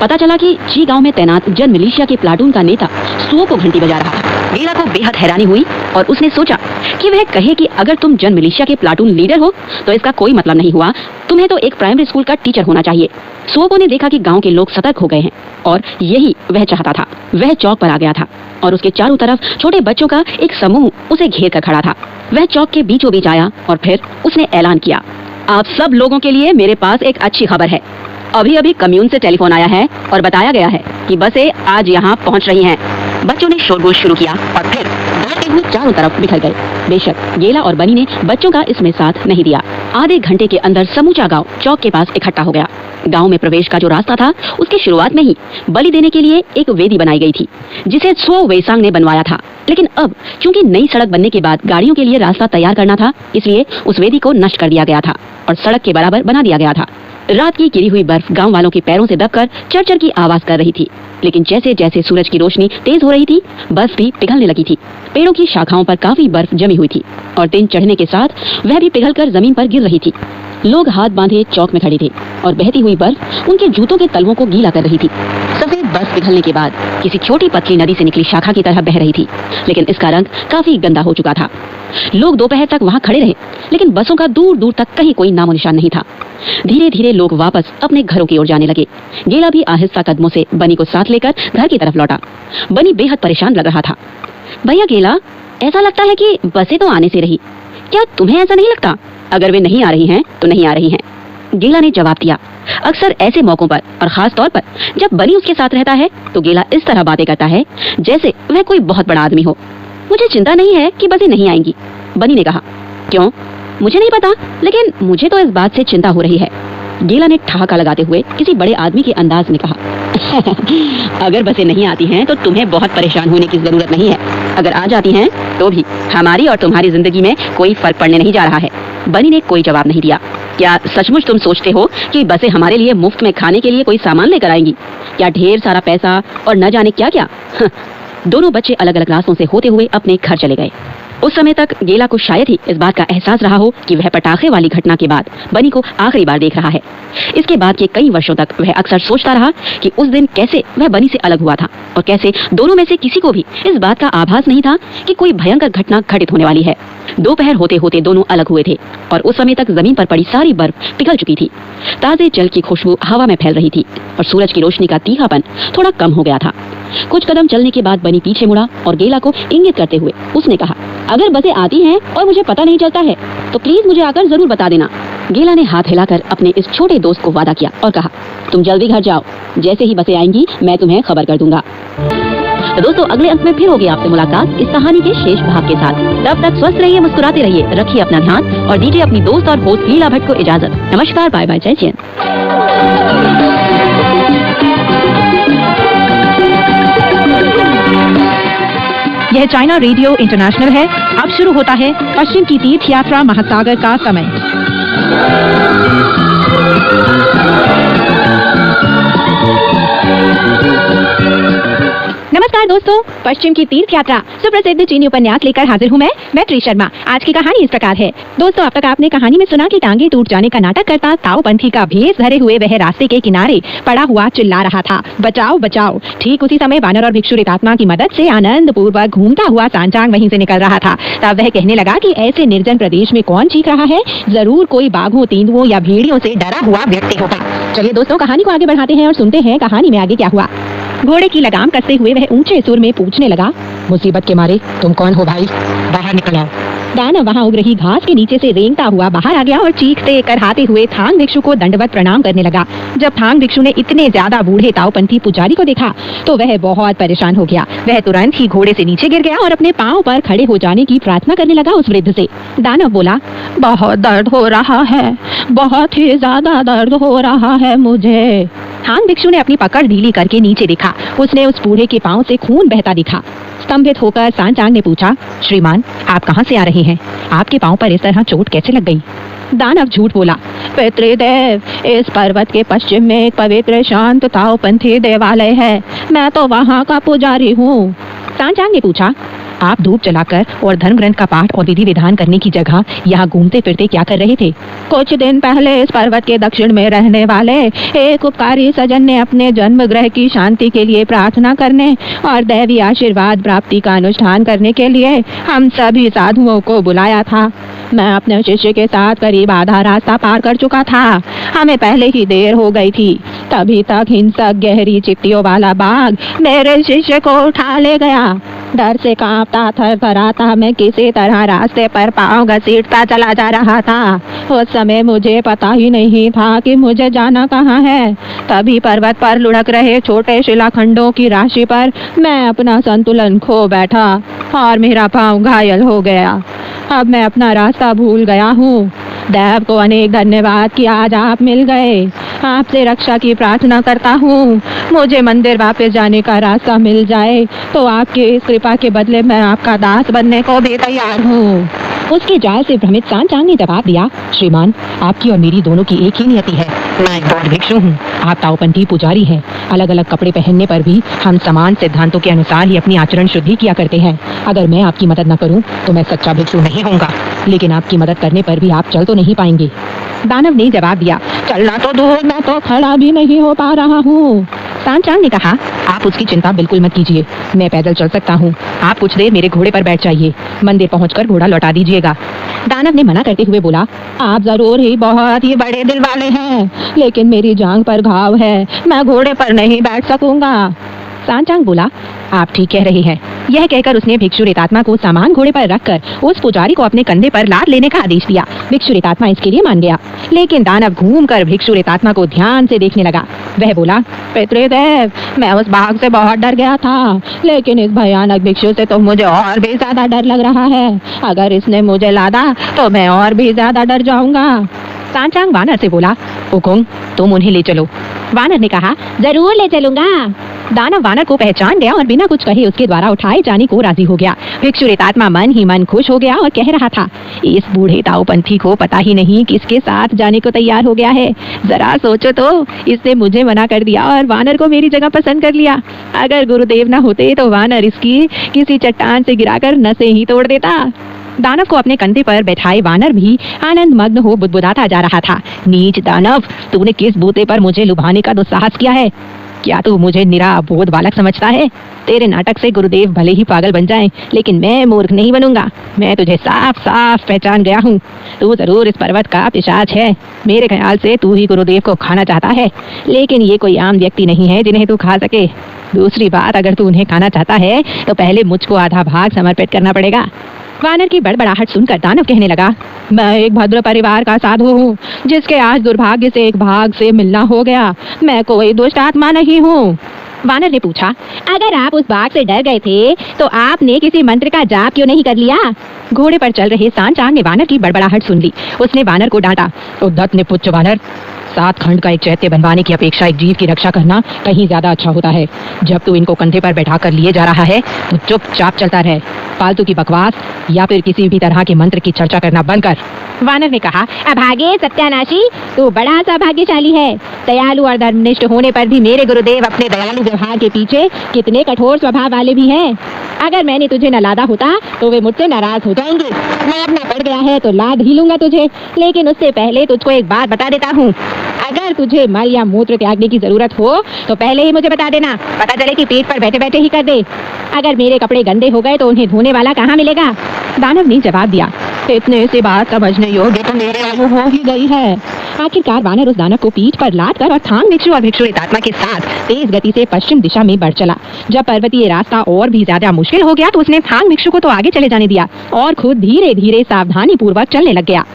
पता चला कि ची गांव में तैनात जन मिलिशिया के प्लाटून का नेता सुओ को घंटी बजा रहा था। गेला को बेहद हैरानी हुई और उसने सोचा कि वह कहे कि अगर तुम जन मिलिशिया के प्लाटून लीडर हो तो इसका कोई मतलब नहीं हुआ, तुम्हें तो एक प्राइमरी स्कूल का टीचर होना चाहिए। सुओ ने देखा कि गांव के लोग सतर्क हो गए हैं और यही वह चाहता था। वह चौक पर आ गया था और उसके चारों तरफ छोटे बच्चों का एक समूह उसे घेर कर खड़ा था। वह चौक के बीचों बीच आया और फिर उसने ऐलान किया, आप सब लोगों के लिए मेरे पास एक अच्छी खबर है। अभी अभी कम्यून से टेलीफोन आया है और बताया गया है कि बसें आज यहाँ पहुँच रही हैं। बच्चों ने शोरगुल शुरू किया और फिर दौड़ते हुए चारों तरफ बिखर गए। बेशक गेला और बनी ने बच्चों का इसमें साथ नहीं दिया। आधे घंटे के अंदर समूचा गांव चौक के पास इकट्ठा हो गया। गांव में प्रवेश का जो रास्ता था उसकी शुरुआत में ही बलि देने के लिए एक वेदी बनाई गई थी जिसे सुओ वेसांग ने बनवाया था। लेकिन अब क्योंकि नई सड़क बनने के बाद गाड़ियों के लिए रास्ता तैयार करना था, इसलिए उस वेदी को नष्ट कर दिया गया था और सड़क के बराबर बना दिया गया था। रात की गिरी हुई बर्फ गांव वालों के पैरों से दबकर चरचर की आवाज कर रही थी, लेकिन जैसे जैसे सूरज की रोशनी तेज हो रही थी, बर्फ भी पिघलने लगी थी। पेड़ों की शाखाओं पर काफी बर्फ जमी हुई थी और दिन चढ़ने के साथ वह भी पिघलकर जमीन पर गिर रही थी। लोग हाथ बांधे चौक में खड़े थे और बहती हुई बर्फ उनके जूतों के तलवों को गीला कर रही थी। सफेद बर्फ पिघलने के बाद किसी छोटी पतली नदी से निकली शाखा की तरह बह रही थी, लेकिन इसका रंग काफी गंदा हो चुका था। लोग दोपहर तक वहां खड़े रहे, लेकिन बसों का दूर दूर तक कहीं कोई नामो निशान नहीं था। धीरे धीरे लोग वापस अपने घरों की ओर जाने लगे। गेला भी आहिस्ता कदमों से बनी को साथ लेकर घर की तरफ लौटा। बनी बेहद परेशान लग रहा था। भैया गेला, ऐसा लगता है कि बसें तो आने से रही, क्या तुम्हें ऐसा नहीं लगता? अगर वे नहीं आ रही हैं तो नहीं आ रही हैं, गेला ने जवाब दिया। अक्सर ऐसे मौकों पर और खास तौर पर जब बनी उसके साथ रहता है तो गेला इस तरह बातें करता है जैसे वह कोई बहुत बड़ा आदमी हो। मुझे चिंता नहीं है कि बसें नहीं आएंगी, बनी ने कहा। क्यों? मुझे नहीं पता, लेकिन मुझे तो इस बात से चिंता हो रही है, गेला ने ठहाका लगाते हुए किसी बड़े आदमी के अंदाज में कहा। अगर बसें नहीं आती हैं तो तुम्हें बहुत परेशान होने की जरूरत नहीं है। अगर आ जाती हैं तो भी हमारी और तुम्हारी जिंदगी में कोई फर्क पड़ने नहीं जा रहा है। बनी ने कोई जवाब नहीं दिया। क्या सचमुच तुम सोचते हो कि बसें हमारे लिए मुफ्त में खाने के लिए कोई सामान लेकर आएंगी, या ढेर सारा पैसा और न जाने क्या क्या? दोनों बच्चे अलग अलग रास्तों से होते हुए अपने घर चले गए। उस समय तक गेला को शायद ही इस बात का एहसास रहा हो कि वह पटाखे वाली घटना के बाद बनी को आखिरी बार देख रहा है। इसके बाद के कई वर्षों तक वह अक्सर सोचता रहा कि उस दिन कैसे वह बनी से अलग हुआ था और कैसे दोनों में से किसी को भी इस बात का आभास नहीं था कि कोई भयंकर घटना घटित होने वाली है। दोपहर होते होते दोनों अलग हुए थे और उस समय तक जमीन पर पड़ी सारी बर्फ पिघल चुकी थी। ताजे जल की खुशबू हवा में फैल रही थी और सूरज की रोशनी का तीखापन थोड़ा कम हो गया था। कुछ कदम चलने के बाद बनी पीछे मुड़ा और गेला को इंगित करते हुए उसने कहा, अगर बसें आती हैं और मुझे पता नहीं चलता है तो प्लीज मुझे आकर जरूर बता देना। गेला ने हाथ हिलाकर अपने इस छोटे दोस्त को वादा किया और कहा, तुम जल्दी घर जाओ, जैसे ही बसें आएंगी मैं तुम्हें खबर कर दूंगा। तो दोस्तों, अगले अंक में फिर होगी आपसे मुलाकात इस कहानी के शेष भाग के साथ। तब तक स्वस्थ रहिए, मुस्कुराते रहिए, रखिए अपना ध्यान और दीजिए अपनी दोस्त और होस्ट लीला भट्ट को इजाजत। नमस्कार, बाय बाय, जय हिंद। यह चाइना रेडियो इंटरनेशनल है। अब शुरू होता है पश्चिम की तीर्थ यात्रा महासागर का समय। नमस्कार दोस्तों, पश्चिम की तीर्थ यात्रा सुप्रसिद्ध चीनी उपन्यास लेकर हाजिर हूँ मैं ट्री शर्मा। आज की कहानी इस प्रकार है। दोस्तों, अब तक आपने कहानी में सुना कि टांगे टूट जाने का नाटक करता ताओपंथी का भेष धरे हुए वह रास्ते के किनारे पड़ा हुआ चिल्ला रहा था, बचाओ बचाओ। ठीक उसी समय वानर और भिक्षु रितात्मा की मदद से आनंद पूर्वक घूमता हुआ सांचांग वहीं से निकल रहा था। तब वह कहने लगा कि ऐसे निर्जन प्रदेश में कौन चीख रहा है, जरूर कोई बाघों, तेंदुओं या भेड़ियों से डरा हुआ व्यक्ति होगा। चलिए दोस्तों, कहानी को आगे बढ़ाते हैं और सुनते हैं कहानी में आगे क्या हुआ। घोड़े की लगाम कसते हुए वह ऊंचे सुर में पूछने लगा, मुसीबत के मारे तुम कौन हो भाई, बाहर निकल आओ। दानव वहाँ उग रही घास के नीचे से रेंगता हुआ बाहर आ गया और चीखते कराहते हुए थांग भिक्षु को दंडवत प्रणाम करने लगा। जब थांग भिक्षु ने इतने ज्यादा बूढ़े ताओपंथी पुजारी को देखा तो वह बहुत परेशान हो गया। वह तुरंत ही घोड़े से नीचे गिर गया और अपने पांव पर खड़े हो जाने की प्रार्थना करने लगा उस वृद्ध से। दानव बोला, बहुत दर्द हो रहा है, बहुत ही ज्यादा दर्द हो रहा है मुझे। थांग भिक्षु ने अपनी पकड़ ढीली करके नीचे देखा। उसने उस बूढ़े के पांव से खून बहता दिखा। स्तंभित होकर सांचांग ने पूछा, श्रीमान आप कहाँ से आ रहे हैं, आपके पांव पर इस तरह चोट कैसे लग गई? दानव झूठ बोला, पितृदेव, इस पर्वत के पश्चिम में एक पवित्र शांत ताओपंथी देवालय है, मैं तो वहाँ का पुजारी हूँ। सांचांग ने पूछा, आप धूप जलाकर और धर्म ग्रंथ का पाठ और विधि विधान करने की जगह यहाँ घूमते फिरते क्या कर रहे थे? कुछ दिन पहले इस पर्वत के दक्षिण में रहने वाले एक उपकारी सज्जन ने अपने जन्म ग्रह की शांति के लिए प्रार्थना करने और दैवी आशीर्वाद प्राप्ति का अनुष्ठान करने के लिए हम सभी साधुओं को बुलाया था। मैं अपने शिष्य के साथ करीब आधा रास्ता पार कर चुका था। हमें पहले ही देर हो गई थी। तभी तक हिंसक गहरी चिट्टियों वाला बाघ मेरे शिष्य को उठा ले गया। डर से कांपता थरथराता मैं किसी तरह रास्ते पर पांव घसीटता चला जा रहा था। उस समय मुझे पता ही नहीं था कि मुझे जाना कहाँ है। तभी पर्वत पर लुढ़क रहे छोटे शिलाखंडों की राशि पर मैं अपना संतुलन खो बैठा और मेरा पांव घायल हो गया। अब मैं अपना रास्ता भूल गया हूँ। देव को अनेक धन्यवाद कि आज आप मिल गए। आपसे रक्षा की प्रार्थना करता हूँ। मुझे मंदिर वापस जाने का रास्ता मिल जाए तो आपकी इस कृपा के बदले मैं आपका दास बनने को भी तैयार हूँ। उसके जाल से भ्रमित सांचांग ने जवाब दिया, श्रीमान आपकी और मेरी दोनों की एक ही नियति है। मैं एक बौद्ध भिक्षु हूँ, आप ताओपंथी पुजारी हैं। अलग अलग कपड़े पहनने पर भी हम समान सिद्धांतों के अनुसार ही अपनी आचरण शुद्धि किया करते हैं। अगर मैं आपकी मदद न करूँ तो मैं सच्चा भिक्षु नहीं होऊंगा, लेकिन आपकी मदद करने पर भी आप चल तो नहीं पाएंगे। दानव ने जवाब दिया, चलना तो दूर, मैं तो खड़ा भी नहीं हो पा रहा हूँ। सांचांग ने कहा, आप उसकी चिंता बिल्कुल मत कीजिए, मैं पैदल चल सकता हूँ। आप कुछ देर मेरे घोड़े पर बैठ जाइए, मंदिर पहुँचकर घोड़ा लौटा दीजिएगा। दानव ने मना करते हुए बोला, आप जरूर ही बहुत ही बड़े दिल वाले हैं, लेकिन मेरी जांघ पर घाव है, मैं घोड़े पर नहीं बैठ सकूंगा। सांचांग बोला, आप ठीक कह रहे हैं। यह कहकर उसने भिक्षु रितात्मा को सामान घोड़े पर रखकर उस पुजारी को अपने कंधे पर लाद लेने का आदेश दिया। भिक्षु रितात्मा इसके लिए मान गया, लेकिन दानव घूमकर भिक्षु रितात्मा को ध्यान से देखने लगा। वह बोला, पितृदेव, मैं उस बाघ से बहुत डर गया था, लेकिन इस भयानक भिक्षु से तो मुझे और भी ज्यादा डर लग रहा है। अगर इसने मुझे लादा तो मैं और भी ज्यादा डर जाऊंगा। सांचांग वानर से बोला, ओकोंग, तुम उन्हें ले चलो। वानर ने कहा, जरूर ले चलूंगा। दानव वानर को पहचान गया और बिना कुछ कहे उसके द्वारा उठाए जाने को राजी हो गया। भिक्षुरेतात्मा मन ही मन खुश हो गया और कह रहा था, इस बूढ़े ताऊपंथी को पता ही नहीं किसके साथ जाने को तैयार हो गया है। जरा सोचो तो, इसने मुझे मना कर दिया और वानर को मेरी जगह पसंद कर लिया। अगर गुरुदेव न होते तो वानर इसकी किसी चट्टान से गिराकर नसें ही तोड़ देता। दानव को अपने कंधे पर बैठाए वानर भी आनंद मग्न हो बुदबुदाता जा रहा था, नीच दानव, तूने किस बूते पर मुझे लुभाने का दुस्साहस किया है? क्या तू मुझे निरा अबोध बालक समझता है? तेरे नाटक से गुरुदेव भले ही पागल बन जाएं, लेकिन मैं मूर्ख नहीं बनूंगा। मैं तुझे साफ साफ पहचान गया हूँ। तू जरूर इस पर्वत का पिशाच है। मेरे ख्याल से तू ही गुरुदेव को खाना चाहता है, लेकिन ये कोई आम व्यक्ति नहीं है जिन्हें तू खा सके। दूसरी बात, अगर तू उन्हें खाना चाहता है तो पहले मुझको आधा भाग समर्पित करना पड़ेगा। वानर की बड़बड़ाहट सुनकर दानव कहने लगा, मैं एक भद्र परिवार का साधु हूँ, जिसके आज दुर्भाग्य से एक भाग से मिलना हो गया। मैं कोई दुष्ट आत्मा नहीं हूँ। वानर ने पूछा, अगर आप उस बाघ से डर गए थे तो आपने किसी मंत्र का जाप क्यों नहीं कर लिया? घोड़े पर चल रहे सांचांग ने वानर की बड़बड़ाहट सुन ली। उसने वानर को डांटा, उद्धत ने पुच्छ वानर, 7 खंड का एक चैत्य बनवाने की अपेक्षा एक जीव की रक्षा करना कहीं ज्यादा अच्छा होता है। जब तू इनको कंधे पर बैठा कर लिए जा रहा है तो चुपचाप चलता रहे। फालतू की बकवास या फिर किसी भी तरह के मंत्र की चर्चा करना बंद कर। वानर ने कहा, अभागे सत्यानाशी, तू बड़ा सा भाग्यशाली है। दयालु और धर्मनिष्ठ होने पर भी मेरे गुरुदेव अपने दयालु व्यवहार के पीछे कितने कठोर स्वभाव वाले भी हैं। अगर मैंने तुझे न लादा होता तो वे मुझसे नाराज हो जाएंगे। मैं अपना पड़ गया है तो लाद ही लूंगा तुझे, लेकिन उससे पहले तुझको एक बात बता देता हूँ। अगर तुझे मल या मूत्र त्यागने की जरूरत हो तो पहले ही मुझे बता देना, पता चले कि पेट पर बैठे बैठे ही कर दे। अगर मेरे कपड़े गंदे हो गए तो उन्हें धोने वाला कहाँ मिलेगा? दानव ने जवाब दिया, इतने से बात समझने योग्य तो मेरे आयु हो ही गई है। आखिरकार वानर उस दानव को पीठ पर लाद कर और थांग भिक्षु और भिक्षुरेतात्मा के साथ तेज गति से पश्चिम दिशा में बढ़ चला। जब पर्वतीय रास्ता और भी ज्यादा मुश्किल हो गया तो उसने थांग भिक्षु को तो आगे चले जाने दिया और खुद धीरे धीरे सावधानी पूर्वक चलने लग गया।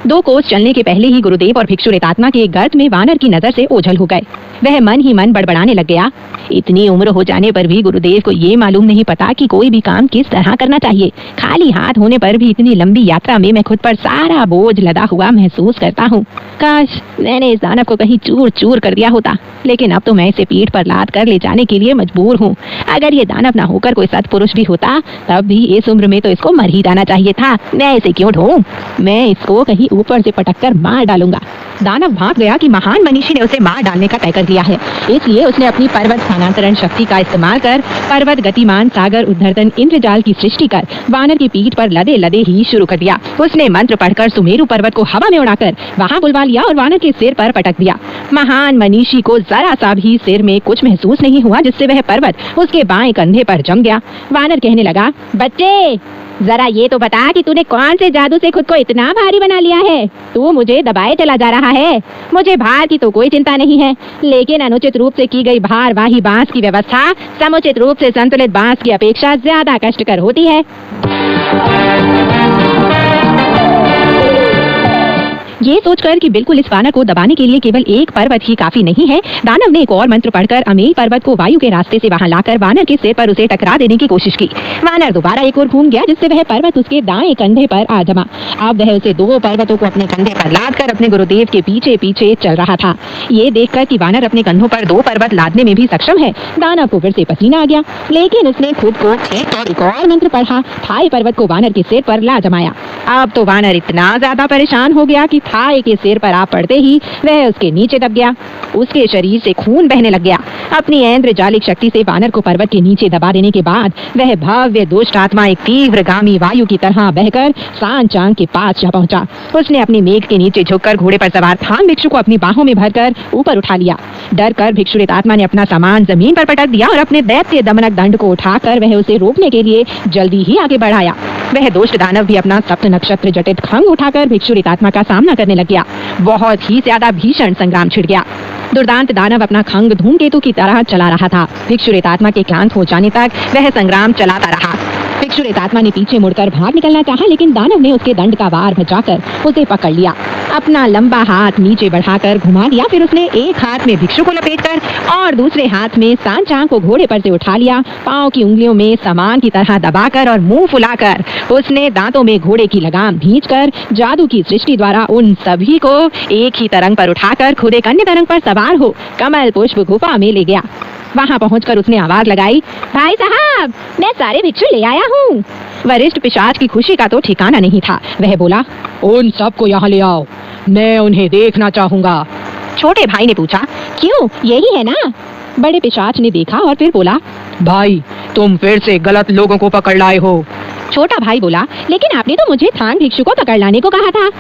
2 कोस चलने के पहले ही गुरुदेव और भिक्षुरेतात्मा के गर्त में वानर की नजर से ओझल हो गए। वह मन ही मन बड़बड़ाने लग गया, इतनी उम्र हो जाने पर भी गुरुदेव को ये मालूम नहीं पता कि कोई भी काम किस तरह करना चाहिए। खाली हाथ होने पर भी इतनी लंबी यात्रा में मैं खुद पर सारा बोझ लदा हुआ महसूस करता हूँ। काश मैंने इस दानव को कहीं चूर चूर कर दिया होता, लेकिन अब तो मैं इसे पीठ पर लाद कर ले जाने के लिए मजबूर हूँ। अगर ये दानव न होकर कोई सत्पुरुष भी होता तब भी इस उम्र में तो इसको मर ही जाना चाहिए था। मैं इसे क्यों ढूंढूं? मैं इसको कहीं ऊपर से पटक कर मार डालूंगा। दानव भांप गया कि महान मनीषी ने उसे मार डालने का तय कर लिया है, इसलिए उसने अपनी पर्वत स्थानांतरण शक्ति का इस्तेमाल कर पर्वत गतिमान सागर उद्धर्तन इंद्रजाल की सृष्टि कर वानर की पीठ पर लदे लदे ही शुरू कर दिया। उसने मंत्र पढ़कर सुमेरु पर्वत को हवा में उड़ाकर वहां बुलवा लिया और वानर के सिर पर पटक दिया। महान मनीषी को जरा सा भी सिर में कुछ महसूस नहीं हुआ, जिससे वह पर्वत उसके बाएं कंधे पर जम गया। वानर कहने लगा, बच्चे जरा ये तो बता कि तूने कौन से जादू से खुद को इतना भारी बना लिया है? तू मुझे दबाए चला जा रहा है। मुझे भार की तो कोई चिंता नहीं है, लेकिन अनुचित रूप से की गई भारवाही बांस की व्यवस्था समुचित रूप से संतुलित बांस की अपेक्षा ज्यादा कष्टकर होती है। ये सोचकर कि बिल्कुल इस वानर को दबाने के लिए केवल एक पर्वत ही काफी नहीं है, दानव ने एक और मंत्र पढ़कर अमेय पर्वत को वायु के रास्ते से वहां लाकर वानर के सिर पर उसे टकरा देने की कोशिश की। वानर दोबारा एक और घूम गया, जिससे वह पर्वत उसके दाएं कंधे पर आ जमा। अब वह उसे 2 पर्वतों को अपने कंधे पर लादकर अपने गुरुदेव के पीछे पीछे चल रहा था। ये देखकर कि वानर अपने कंधों पर 2 पर्वत लादने में भी सक्षम है, दानव को फिर से पसीना आ गया, लेकिन उसने खुद को एक और मंत्र पढ़ा, थाई पर्वत को वानर के सिर पर ला जमाया। अब तो वानर इतना ज्यादा परेशान हो गया कि थाई के सिर पर आ पड़ते ही वह उसके नीचे दब गया। उसके शरीर से खून बहने लग गया। अपनी ऐन्द्रजालिक शक्ति से वानर को पर्वत के नीचे दबा देने के बाद वह भव्य दुष्ट आत्मा एक तीव्रगामी वायु की तरह बहकर सांचांग के पास जा पहुंचा। उसने अपनी मेघ के नीचे झुककर घोड़े पर सवार थांग भिक्षु को अपनी बाहों में भरकर ऊपर उठा लिया। डर कर भिक्षुरेतात्मा ने अपना सामान जमीन पर पटक दिया और अपने दैत्य दमनक दंड को उठाकर वह उसे रोकने के लिए जल्दी ही आगे बढ़ाया। वह दुष्ट दानव भी अपना सप्त नक्षत्र जटित खंग उठाकर भिक्षुरेतात्मा का सामना करने लग गया। बहुत ही ज्यादा भीषण संग्राम छिड़ गया। दुर्दांत दानव अपना खंग धूमकेतु की तरह चला रहा था। भिक्षुरेतात्मा के क्लांत हो जाने तक वह संग्राम चलाता रहा। भिक्षुरेतात्मा ने पीछे मुड़कर भाग निकलना चाहा, लेकिन दानव ने उसके दंड का वार बचाकर उसे पकड़ लिया। अपना लंबा हाथ नीचे बढ़ाकर घुमा दिया। फिर उसने एक हाथ में भिक्षु को लपेटकर और दूसरे हाथ में सांचां को घोड़े पर से उठा लिया। पांव की उंगलियों में सामान की तरह दबाकर और मुंह फुलाकर उसने दांतों में घोड़े की लगाम भींचकर जादू की सृष्टि द्वारा उन सभी को एक ही तरंग पर उठाकर खुद एक अन्य तरंग पर सवार हो कमल पुष्प गुफा में ले गया। वहां पहुंचकर उसने आवाज लगाई, भाई साहब, मैं सारे भिक्षु ले आया हूँ। वरिष्ठ पिशाच की खुशी का तो ठिकाना नहीं था। वह बोला, उन सबको यहाँ ले आओ, मैं उन्हें देखना चाहूंगा। छोटे भाई ने पूछा, क्यों, यही है ना? बड़े पिशाच ने देखा और फिर बोला, भाई, तुम फिर से गलत लोगों को पकड़ लाए हो। छोटा भाई बोला, लेकिन आपने तो मुझे थांग भिक्षु को पकड़ लाने को कहा था।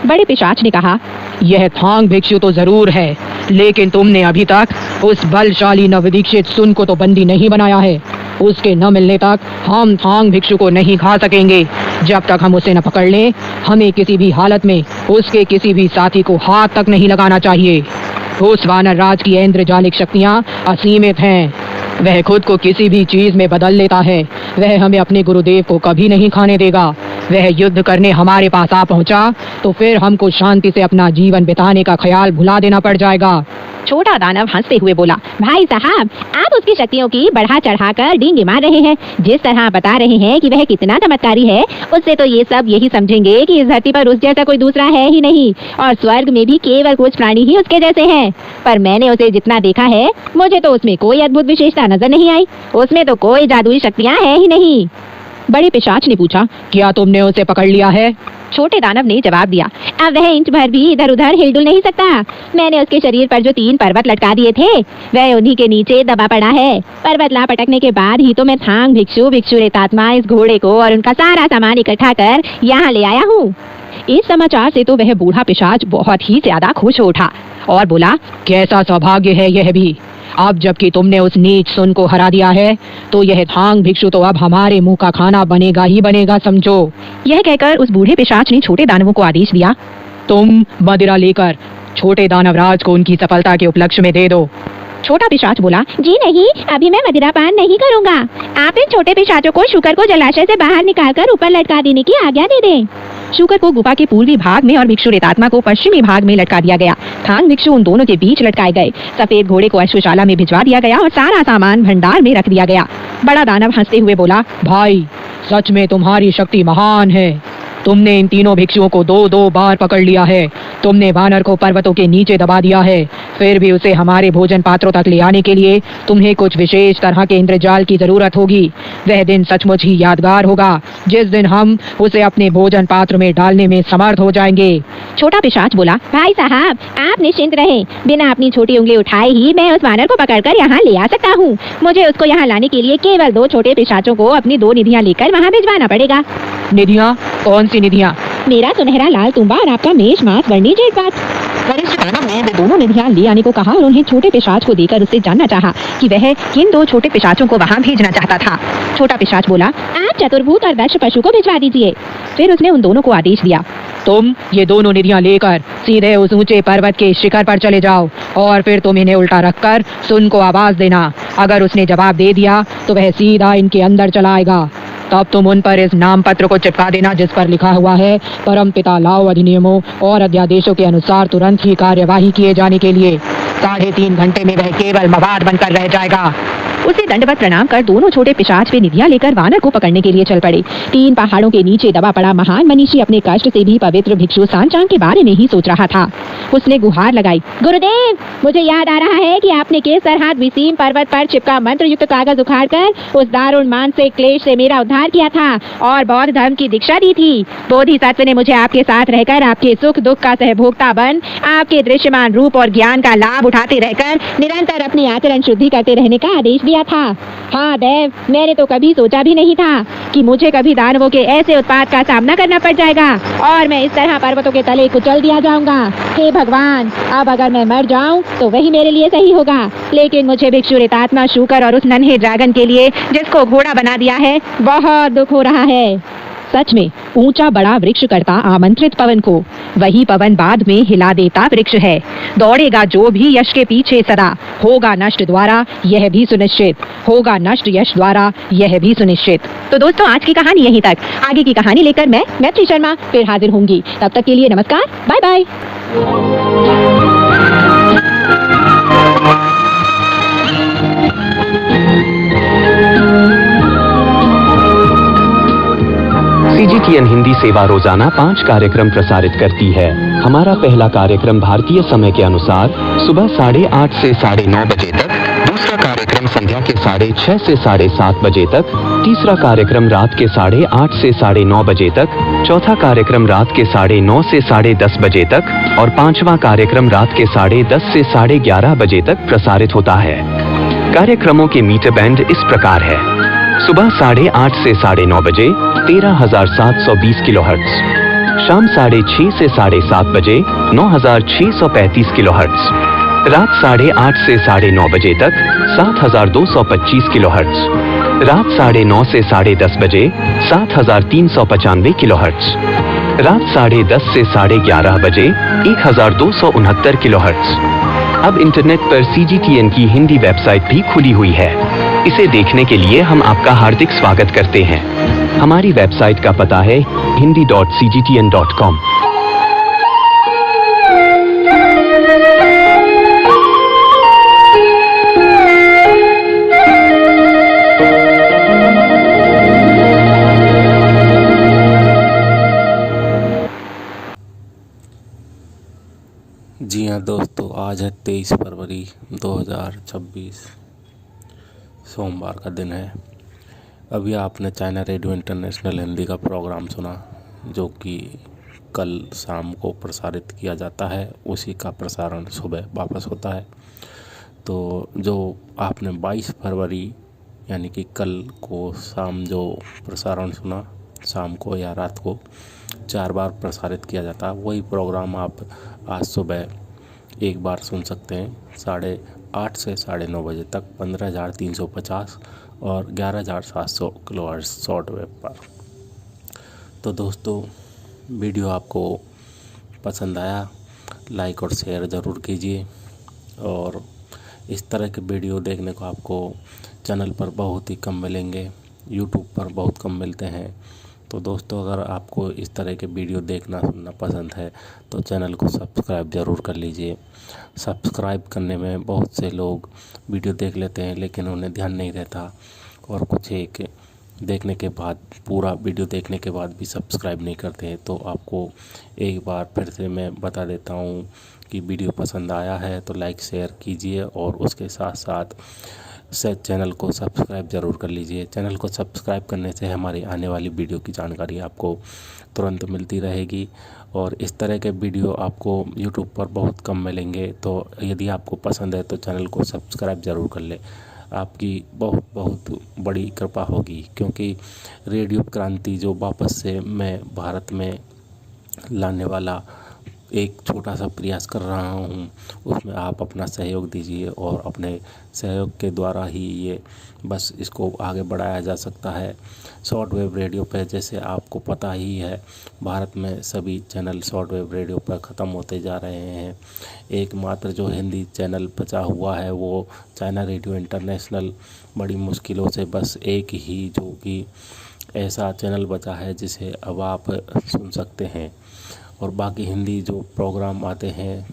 बड़े पिशाच ने कहा, यह थांग भिक्षु तो जरूर है, लेकिन तुमने अभी तक उस बलशाली नवदीक्षित सुन को तो बंदी नहीं बनाया है। उसके न मिलने तक हम थांग भिक्षु को नहीं खा सकेंगे। जब तक हम उसे न पकड़ लें, हमें किसी भी हालत में उसके किसी भी साथी को हाथ तक नहीं लगाना चाहिए। उस वानर राज की इंद्रजालिक शक्तियाँ असीमित हैं। वह खुद को किसी भी चीज में बदल लेता है। वह हमें अपने गुरुदेव को कभी नहीं खाने देगा। वह युद्ध करने हमारे पास आ पहुंचा तो फिर हमको शांति से अपना जीवन बिताने का ख्याल भुला देना पड़ जाएगा। छोटा दानव हंसते हुए बोला, भाई साहब, आप उसकी शक्तियों की बढ़ा चढ़ाकर डींगे मार रहे हैं। जिस तरह बता रहे हैं कि वह कितना चमत्कारी है, उससे तो ये सब यही समझेंगे कि इस धरती पर उस जैसा कोई दूसरा है ही नहीं, और स्वर्ग में भी केवल कुछ प्राणी ही उसके जैसे हैं। पर मैंने उसे जितना देखा है, मुझे तो उसमें कोई अद्भुत विशेषता नजर नहीं आई। उसमें तो कोई जादुई शक्तियाँ है ही नहीं। बड़े पिशाच ने पूछा, क्या तुमने उसे पकड़ लिया है? छोटे दानव ने जवाब दिया, अब वह इंच भर भी इधर उधर हिलडुल नहीं सकता। मैंने उसके शरीर पर जो 3 पर्वत लटका दिए थे, वह उन्हीं के नीचे दबा पड़ा है। पर्वत ला पटकने के बाद ही तो मैं थांग भिक्षु रेतात्मा इस घोड़े को और उनका सारा सामान इकट्ठा कर यहाँ ले आया हूँ। इस समाचार से तो वह बूढ़ा पिशाच बहुत ही ज्यादा खुश हो उठा और बोला, कैसा सौभाग्य है यह भी। अब जबकि तुमने उस नीच सुन को हरा दिया है, तो यह थांग भिक्षु तो अब हमारे मुंह का खाना बनेगा ही बनेगा, समझो। यह कहकर उस बूढ़े पिशाच ने छोटे दानवों को आदेश दिया, तुम मदिरा लेकर छोटे दानवराज को उनकी सफलता के उपलक्ष्य में दे दो। छोटा पिशाच बोला, जी नहीं, अभी मैं मदिरा पान नहीं करूँगा। आप इन छोटे पिशाचों को शुकर को जलाशय से बाहर निकालकर ऊपर लटका देने की आज्ञा दे दें। शुकर को गुफा के पूर्वी भाग में और भिक्षु रेतात्मा को पश्चिमी भाग में लटका दिया गया। थांग भिक्षु उन दोनों के बीच लटकाए गए। सफेद घोड़े को अश्वशाला में भिजवा दिया गया और सारा सामान भंडार में रख दिया गया। बड़ा दानव हंसते हुए बोला, भाई, सच में तुम्हारी शक्ति महान है। तुमने इन तीनों भिक्षुओं को 2-2 बार पकड़ लिया है। तुमने वानर को पर्वतों के नीचे दबा दिया है, फिर भी उसे हमारे भोजन पात्रों तक ले आने के लिए तुम्हें कुछ विशेष तरह के इंद्रजाल की जरूरत होगी। वह दिन सचमुच ही यादगार होगा जिस दिन हम उसे अपने भोजन पात्र में डालने में समर्थ हो जाएंगे। छोटा पिशाच बोला, भाई साहब, आप निश्चिंत रहें। बिना अपनी छोटी उंगली उठाए ही मैं उस वानर को पकड़कर यहाँ ले आ सकता हूँ। मुझे उसको यहाँ लाने के लिए केवल 2 छोटे पिशाचों को अपनी 2 निधियाँ लेकर वहाँ भिजवाना पड़ेगा। निधियाँ? कौन सी निधियाँ? मेरा सुनहरा लाल तुम्बा और आपका मेष मांस वर्णी जेठ बात। वरिष्ठ दानव ने वे दोनों निधियाँ ले आने को कहा और उन्हें छोटे पिशाच को देकर उससे जानना चाहा कि वह किन 2 छोटे पिशाचों को वहाँ भेजना चाहता था। छोटा पिशाच बोला, आप चतुर्भुज और दक्ष पशु को भिजवा दीजिए। फिर उसने उन दोनों को आदेश दिया, तुम ये दोनों निधियाँ लेकर सीधे उस ऊंचे पर्वत के शिखर पर चले जाओ और फिर तुम इन्हें उल्टा रखकर सुन को आवाज देना। अगर उसने जवाब दे दिया तो वह सीधा इनके अंदर चला आएगा। तब तुम उन पर इस नाम पत्र को चिपका देना जिस पर लिखा हुआ है, परम पिता लाओ अधिनियमों और अध्यादेशों के अनुसार तुरंत ही कार्यवाही किए जाने के लिए। 3.5 घंटे में वह केवल मवाद बनकर रह जाएगा। उसे दंडवत प्रणाम कर दोनों छोटे पिशाच वे निधियाँ लेकर वानर को पकड़ने के लिए चल पड़े। 3 पहाड़ों के नीचे दबा पड़ा महान मनीषी अपने कष्ट से भी पवित्र भिक्षु सांचां के बारे में ही सोच रहा था। उसने गुहार लगाई, गुरुदेव, मुझे याद आ रहा है कि आपने किस तरह विसीम पर्वत पर चिपका मंत्र युक्त कागज उखाड़कर उस दारुण मानसिक क्लेश से मेरा उद्धार किया था और बौद्ध धर्म की दीक्षा दी थी। बोधिसत्व ने मुझे आपके साथ रहकर आपके सुख दुख का सहभोक्ता बन आपके दृश्यमान रूप और ज्ञान का लाभ उठाते रहकर निरंतर अपनी आचरण शुद्धि करते रहने का आदेश दिया था। हाँ देव, मैंने तो कभी सोचा भी नहीं था कि मुझे कभी दानवों के ऐसे उत्पात का सामना करना पड़ जाएगा और मैं इस तरह पर्वतों के तले कुचल दिया जाऊंगा। हे भगवान, अब अगर मैं मर जाऊं तो वही मेरे लिए सही होगा, लेकिन मुझे भिक्षु रेतात्मा शुकर और उस नन्हे ड्रैगन के लिए जिसको घोड़ा बना दिया है बहुत दुख हो रहा है। सच में ऊंचा बड़ा वृक्ष करता आमंत्रित पवन को, वही पवन बाद में हिला देता वृक्ष है। दौड़ेगा जो भी यश के पीछे सदा, होगा नष्ट द्वारा यह भी सुनिश्चित, होगा नष्ट यश द्वारा यह भी सुनिश्चित। तो दोस्तों, आज की कहानी यहीं तक। आगे की कहानी लेकर मैं मैत्री शर्मा फिर हाजिर होंगी। तब तक के लिए नमस्कार, बाय बाय। CGTN हिंदी सेवा रोजाना 5 कार्यक्रम प्रसारित करती है। हमारा पहला कार्यक्रम भारतीय समय के अनुसार सुबह 8:30 से 9:30 बजे तक, दूसरा कार्यक्रम संध्या के 6:30 से 7:30 बजे तक, तीसरा कार्यक्रम रात के 8:30 से 9:30 बजे तक, चौथा कार्यक्रम रात के 9:30 से 10:30 बजे तक और पांचवा कार्यक्रम रात के 10:30 से 11:30 बजे तक प्रसारित होता है। कार्यक्रमों के मीटर बैंड इस प्रकार है: सुबह 8:30 से 9:30 बजे 13,720 किलोहर्ट्ज, शाम 6:30 से 7:30 बजे 9,635 किलोहर्ट्ज, रात 8:30 से 9:30 बजे तक 7,225 किलोहर्ट्ज, रात 9:30 से 10:30 बजे 7,395 किलोहर्ट्ज, रात 10:30 से 11:30 बजे 1,269 किलोहर्ट्ज। अब इंटरनेट पर CGTN की हिंदी वेबसाइट भी खुली हुई है। इसे देखने के लिए हम आपका हार्दिक स्वागत करते हैं। हमारी वेबसाइट का पता है hindi.cgtn.com। जी हाँ दोस्तों, आज है 23 फरवरी 2026, सोमवार का दिन है। अभी आपने चाइना रेडियो इंटरनेशनल हिंदी का प्रोग्राम सुना, जो कि कल शाम को प्रसारित किया जाता है। उसी का प्रसारण सुबह वापस होता है। तो जो आपने 22 फरवरी यानी कि कल को शाम जो प्रसारण सुना, शाम को या रात को 4 बार प्रसारित किया जाता है, वही प्रोग्राम आप आज सुबह एक बार सुन सकते हैं। 8:30 से 9:30 बजे तक 15,350 और 11,700 किलोहर्ट्ज शॉर्टवेव पर। तो दोस्तों, वीडियो आपको पसंद आया, लाइक और शेयर ज़रूर कीजिए। और इस तरह के वीडियो देखने को आपको चैनल पर बहुत ही कम मिलेंगे, यूट्यूब पर बहुत कम मिलते हैं। तो दोस्तों, अगर आपको इस तरह के वीडियो देखना सुनना पसंद है तो चैनल को सब्सक्राइब ज़रूर कर लीजिए। सब्सक्राइब करने में बहुत से लोग वीडियो देख लेते हैं, लेकिन उन्हें ध्यान नहीं रहता और कुछ एक देखने के बाद, पूरा वीडियो देखने के बाद भी सब्सक्राइब नहीं करते हैं। तो आपको एक बार फिर से मैं बता देता हूँ कि वीडियो पसंद आया है तो लाइक शेयर कीजिए और उसके साथ साथ चैनल को सब्सक्राइब ज़रूर कर लीजिए। चैनल को सब्सक्राइब करने से हमारी आने वाली वीडियो की जानकारी आपको तुरंत मिलती रहेगी। और इस तरह के वीडियो आपको यूट्यूब पर बहुत कम मिलेंगे। तो यदि आपको पसंद है तो चैनल को सब्सक्राइब ज़रूर कर ले। आपकी बहुत बहुत बड़ी कृपा होगी, क्योंकि रेडियो क्रांति जो वापस से मैं भारत में लाने वाला एक छोटा सा प्रयास कर रहा हूँ, उसमें आप अपना सहयोग दीजिए और अपने सहयोग के द्वारा ही ये बस इसको आगे बढ़ाया जा सकता है। शॉर्ट वेव रेडियो पे, जैसे आपको पता ही है, भारत में सभी चैनल शॉर्ट वेव रेडियो पर ख़त्म होते जा रहे हैं। एकमात्र जो हिंदी चैनल बचा हुआ है वो चाइना रेडियो इंटरनेशनल, बड़ी मुश्किलों से बस एक ही जो कि ऐसा चैनल बचा है जिसे अब आप सुन सकते हैं। और बाकी हिंदी जो प्रोग्राम आते हैं,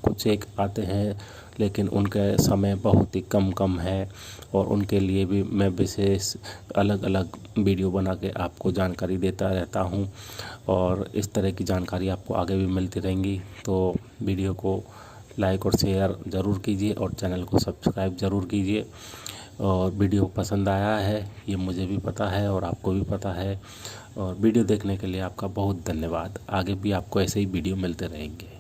कुछ एक आते हैं, लेकिन उनके समय बहुत ही कम है और उनके लिए भी मैं विशेष अलग अलग वीडियो बना के आपको जानकारी देता रहता हूं। और इस तरह की जानकारी आपको आगे भी मिलती रहेंगी। तो वीडियो को लाइक और शेयर ज़रूर कीजिए और चैनल को सब्सक्राइब ज़रूर कीजिए। और वीडियो पसंद आया है ये मुझे भी पता है और आपको भी पता है। और वीडियो देखने के लिए आपका बहुत धन्यवाद। आगे भी आपको ऐसे ही वीडियो मिलते रहेंगे।